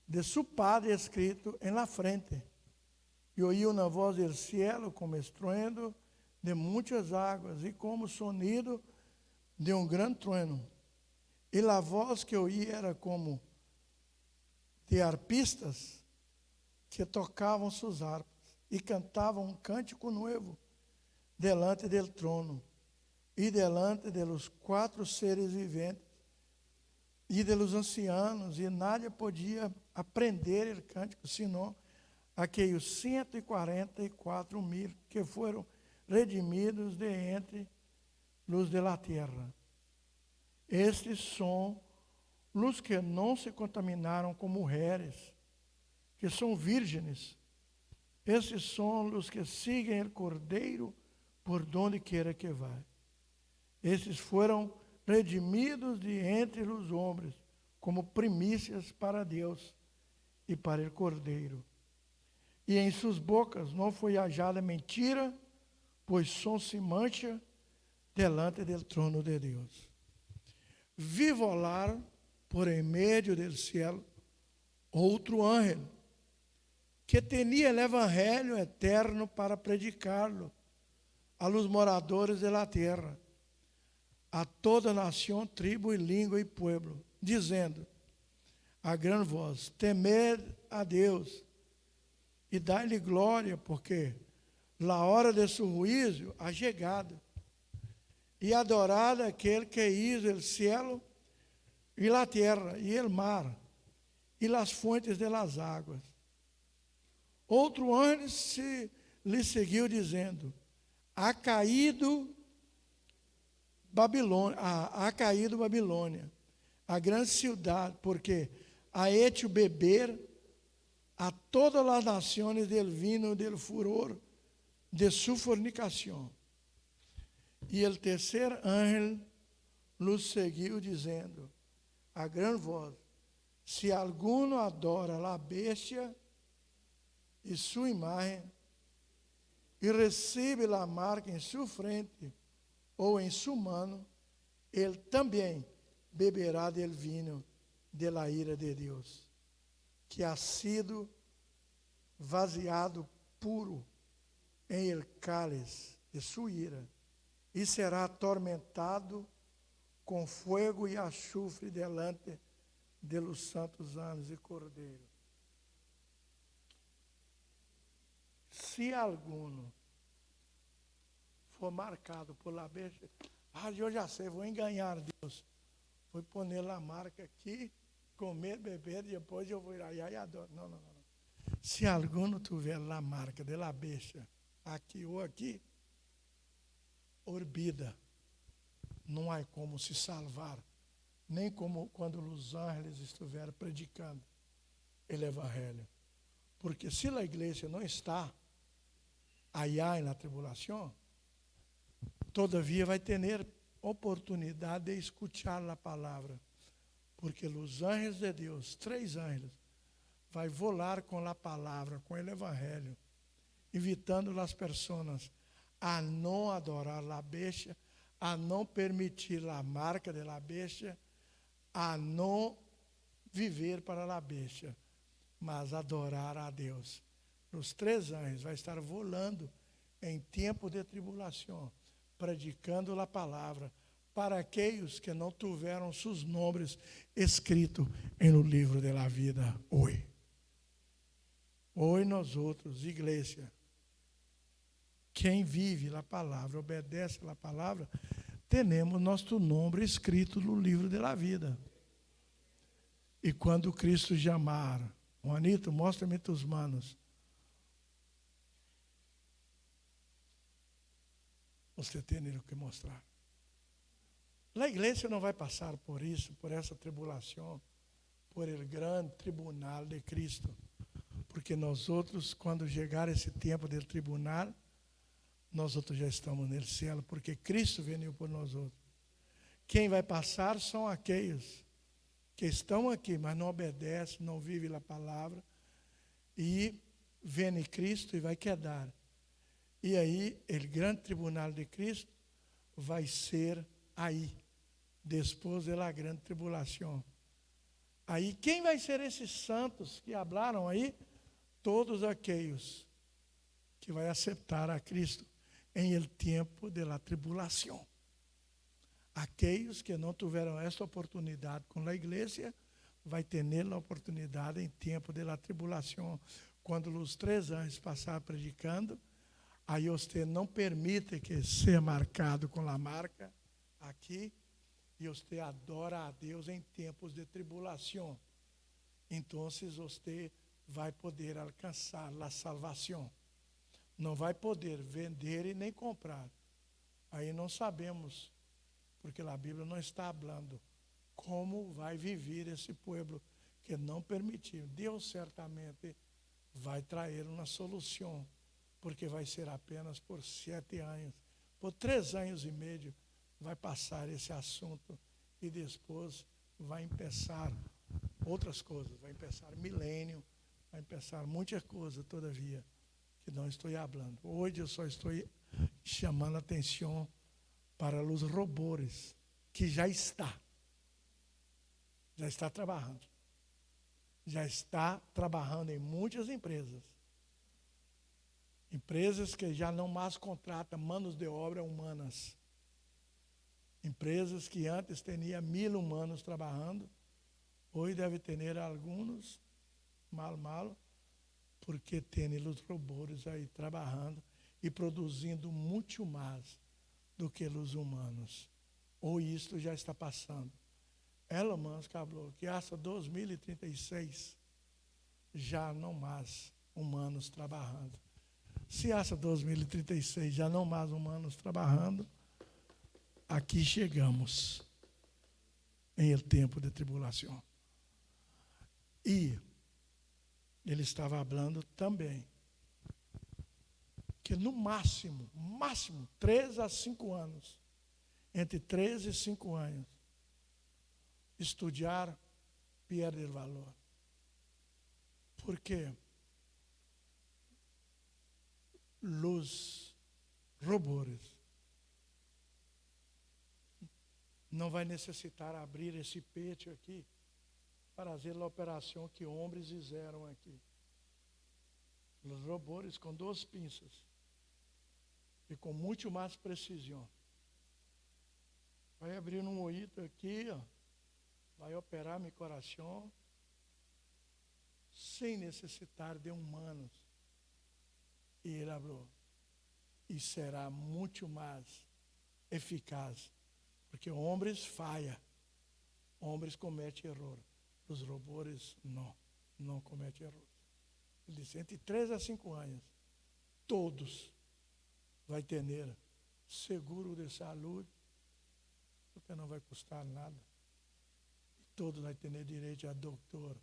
[SPEAKER 1] de su padre escrito en la frente. E oí uma voz do cielo como estruendo de muitas águas e como sonido de um grande trueno. E a voz que oí era como de arpistas que tocavam suas harpas e cantavam um cântico novo delante del trono e delante de los 4 seres viventes e de los ancianos, e nadie podia aprender o cântico, senão aqueles 144,000 que foram redimidos de entre los de la tierra. Estes são os que não se contaminaram com mulheres, que são vírgenes. Estes são os que seguem o Cordeiro por donde quiera que vá. Estes foram redimidos de entre os homens, como primícias para Deus e para o Cordeiro. E em suas bocas não foi hallada mentira, pois som se mancha delante do trono de Deus. Vi volar por em meio do céu outro anjo, que tinha o evangelho eterno para predicá-lo a los moradores de la terra, a toda nação, tribo e língua e pueblo, dizendo a grande voz: temed a Deus e dai-lhe glória, porque a hora de seu juízo ha chegado, e adorad aquele que hizo el cielo e la terra e el mar e las fuentes de las águas. Outro anjo lhe seguiu dizendo: ha caído Babilônia, a grande cidade, porque ha hecho beber a todas as nações del vino del furor de su fornicação. E o terceiro anjo nos seguiu dizendo a grande voz: se alguno adora a bestia e sua imagem, e recebe a marca em sua frente ou em sua mano, ele também beberá del vinho de la ira de Deus, que ha sido vaziado puro em el cálice de sua ira, e será atormentado com fogo e achufre delante de los santos anjos e cordeiro. Se alguno for marcado por la bestia, eu já sei, vou enganar Deus, vou pôr a marca aqui, comer, beber, depois eu vou ir aí e adoro. Não. Se alguno tiver a marca de la bestia, aqui ou aqui, orbida, não há como se salvar, nem como quando os anjos estiverem predicando o evangelho. Porque se a igreja não está allá na tribulação, todavia vai ter oportunidade de escutar a palavra, porque os anjos de Deus, 3 anjos, vai volar com a palavra, com o evangelho, invitando as pessoas a não adorar a bestia, a não permitir a marca de la bestia, a não viver para a bestia, mas adorar a Deus. Os 3 anjos vai estar volando em tempo de tribulação, predicando a palavra para aqueles que não tiveram seus nomes escritos no livro da vida hoje. Hoje nós outros, igreja, quem vive a palavra, obedece a palavra, temos nosso nome escrito no livro da vida. E quando Cristo chamar, Juanito, mostra-me tus manos. Você tem que mostrar. A igreja não vai passar por isso, por essa tribulação, por el grande tribunal de Cristo. Porque nós outros, quando chegar esse tempo do tribunal, nós outros já estamos no céu, porque Cristo veio por nós outros. Quem vai passar são aqueles que estão aqui, mas não obedecem, não vivem a palavra, e vem Cristo e vai quedar. E aí, o grande tribunal de Cristo vai ser aí, depois da grande tribulação. Aí, quem vai ser esses santos que falaram aí? Todos aqueles que vai aceitar a Cristo em el tempo da tribulação. Aqueles que não tiveram essa oportunidade com a igreja, vai ter a oportunidade em tempo da tribulação. Quando os 3 anos passar predicando, aí você não permite que seja marcado com a marca aqui, e você adora a Deus em tempos de tribulação. Então, você vai poder alcançar a salvação. Não vai poder vender e nem comprar. Aí não sabemos, porque a Bíblia não está falando como vai viver esse povo que não permitiu. Deus certamente vai trazer uma solução, porque vai ser apenas por 7 anos. Por 3 anos e meio vai passar esse assunto e depois vai começar outras coisas. Vai começar milênio, vai começar muitas coisas, todavia, que não estou falando. Hoje eu só estou chamando a atenção para os robôs, que já está trabalhando. Já está trabalhando em muitas empresas. Empresas que já não mais contratam manos de obra humanas. Empresas que antes tinham 1.000 humanos trabalhando, hoje deve ter alguns, mal, porque tem os robôs aí trabalhando e produzindo muito mais do que os humanos. Ou isto já está passando. Elon Musk falou que hasta 2036 já não mais humanos trabalhando. Se hasta 2036 já não mais humanos trabalhando, aqui chegamos em el tempo de tribulação. E ele estava falando também que no máximo 3 a 5 anos, entre 3 e 5 anos, estudar perde valor. Por quê? Os robôs não vai necessitar abrir esse peito aqui para fazer a operação que homens fizeram aqui. Os robôs com 2 pinças e com muito mais precisão. Vai abrir um oído aqui, ó, vai operar meu coração sem necessitar de humanos. E ele falou, e será muito mais eficaz, porque homens falham, homens cometem erro, os robôs não cometem erro. Ele disse, entre 3 a 5 anos, todos vai ter seguro de saúde, porque não vai custar nada. E todos vai ter direito a doutor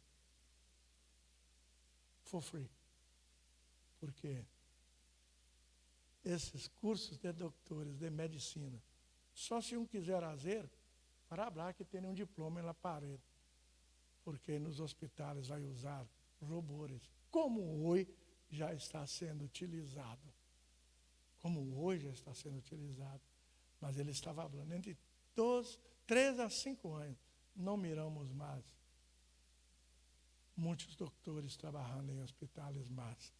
[SPEAKER 1] for free. Porque esses cursos de doutores de medicina, só se um quiser fazer, para falar que tem um diploma na parede. Porque nos hospitais vai usar robôs, como hoje já está sendo utilizado. Mas ele estava falando, entre 3 a 5 anos, não miramos mais muitos doutores trabalhando em hospitais mais,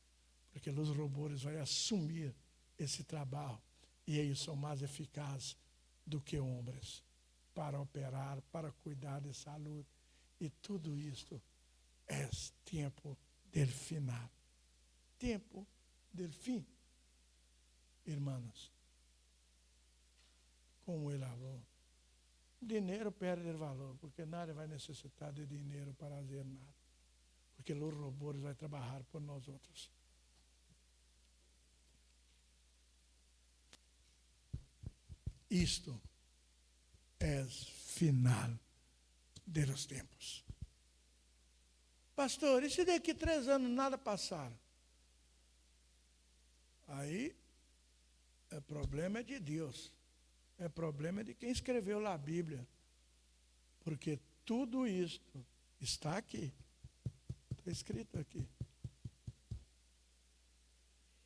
[SPEAKER 1] porque os robôs vão assumir esse trabalho e eles são mais eficazes do que homens para operar, para cuidar de saúde. E tudo isto é tempo del final. Tempo del fim. Irmãos, como ele falou. Dinheiro perde valor, porque nada vai necessitar de dinheiro para fazer nada. Porque os robôs vão trabalhar por nós outros. Isto é final de los tempos. Pastor, e se daqui 3 anos nada passar? Aí, o problema é de Deus. É problema de quem escreveu lá a Bíblia. Porque tudo isto está aqui. Está escrito aqui.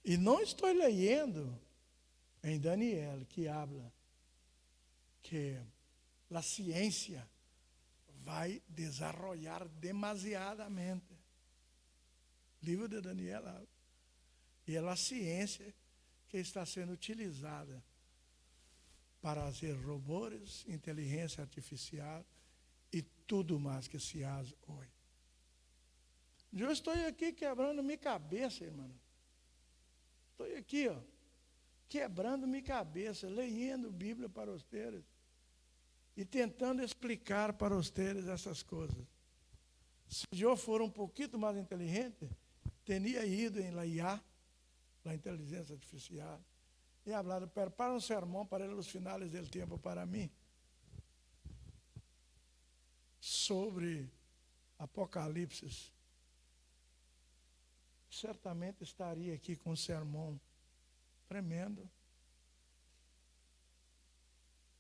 [SPEAKER 1] E não estou lendo em Daniel que habla que a ciência vai desarrollar demasiadamente. Livro de Daniel habla. E é a ciência que está sendo utilizada para fazer robôs, inteligência artificial e tudo mais que se faz hoje. Eu estou aqui quebrando minha cabeça, irmão. Estou aqui, quebrando minha cabeça, lendo Bíblia para vocês e tentando explicar para vocês essas coisas. Se eu for um pouquinho mais inteligente, teria ido em la IA, la inteligência artificial, e falado, prepara um sermão para os finais do tempo para mim, sobre Apocalipse. Certamente estaria aqui com um sermão tremendo,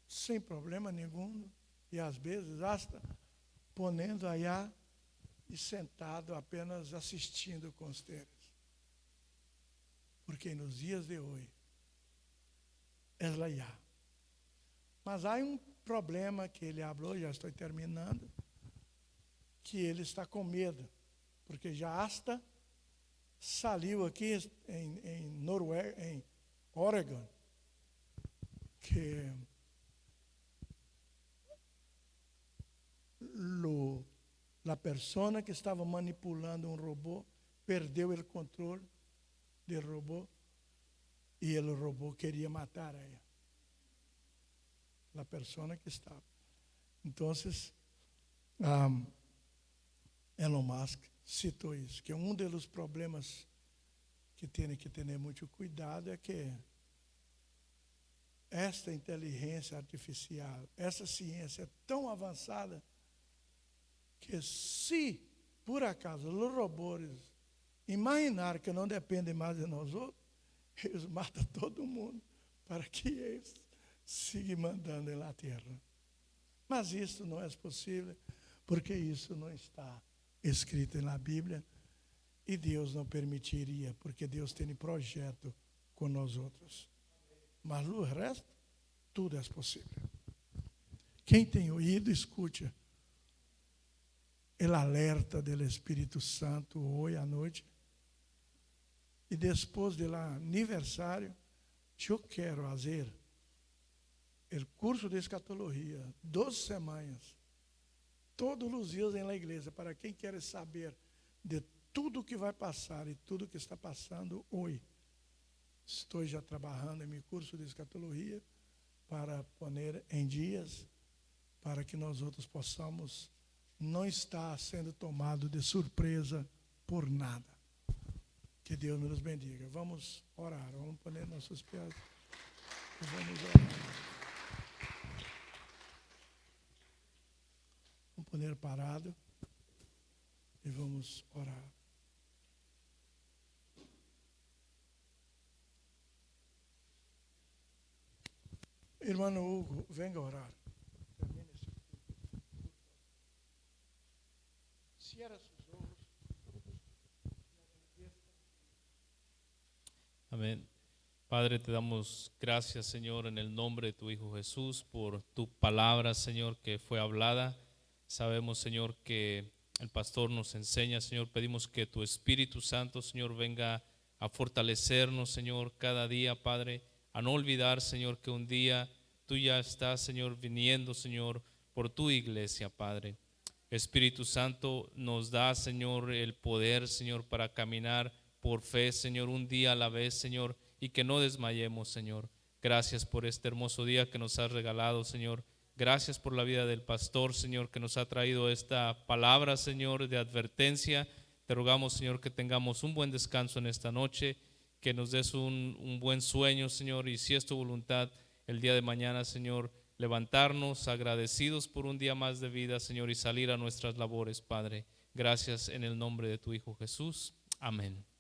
[SPEAKER 1] sem problema nenhum, e às vezes hasta ponendo allá e sentado apenas assistindo com os teres. Porque nos dias de hoje é la IA. Mas há um problema que ele falou, já estou terminando, que ele está com medo, porque já hasta saiu aqui em Noruega, em Oregon, que a pessoa que estava manipulando um robô perdeu o controle do robô e o robô queria matar ela. A pessoa que estava. Então, Elon Musk citou isso, que um dos problemas que tem que ter muito cuidado é que esta inteligência artificial, essa ciência é tão avançada que se, por acaso, os robôs imaginar que não dependem mais de nós outros, eles matam todo mundo para que eles sigam mandando na terra. Mas isso não é possível, porque isso não está escrito na Bíblia e Deus não permitiria, porque Deus tem projeto com nós outros. Mas o resto, tudo é possível. Quem tem ouído, escute o alerta do Espírito Santo hoje à noite. E depois do aniversário, eu quero fazer o curso de escatologia, 12 semanas, todos os dias na igreja, para quem quer saber de tudo que vai passar e tudo que está passando hoje. Estou já trabalhando em meu curso de escatologia para pôr em dias, para que nós outros possamos não estar sendo tomado de surpresa por nada. Que Deus nos bendiga. Vamos orar, vamos pôr nossos pés e vamos orar. Vamos pôr parado e vamos orar. Irmão Hugo, venga orar. Cierra sus ojos.
[SPEAKER 2] Amén. Padre, te damos gracias, Señor, en el nombre de tu Hijo Jesús, por tu palabra, Señor, que fue hablada. Sabemos, Señor, que el pastor nos enseña, Señor. Pedimos que tu Espíritu Santo, Señor, venga a fortalecernos, Señor, cada día, Padre, a no olvidar, Señor, que un día tú ya estás, Señor, viniendo, Señor, por tu iglesia, Padre. Espíritu Santo, nos da, Señor, el poder, Señor, para caminar por fe, Señor, un día a la vez, Señor, y que no desmayemos, Señor. Gracias por este hermoso día que nos has regalado, Señor. Gracias por la vida del pastor, Señor, que nos ha traído esta palabra, Señor, de advertencia. Te rogamos, Señor, que tengamos un buen descanso en esta noche, que nos des un buen sueño, Señor, y si es tu voluntad, el día de mañana, Señor, levantarnos agradecidos por un día más de vida, Señor, y salir a nuestras labores, Padre. Gracias en el nombre de tu Hijo Jesús. Amén.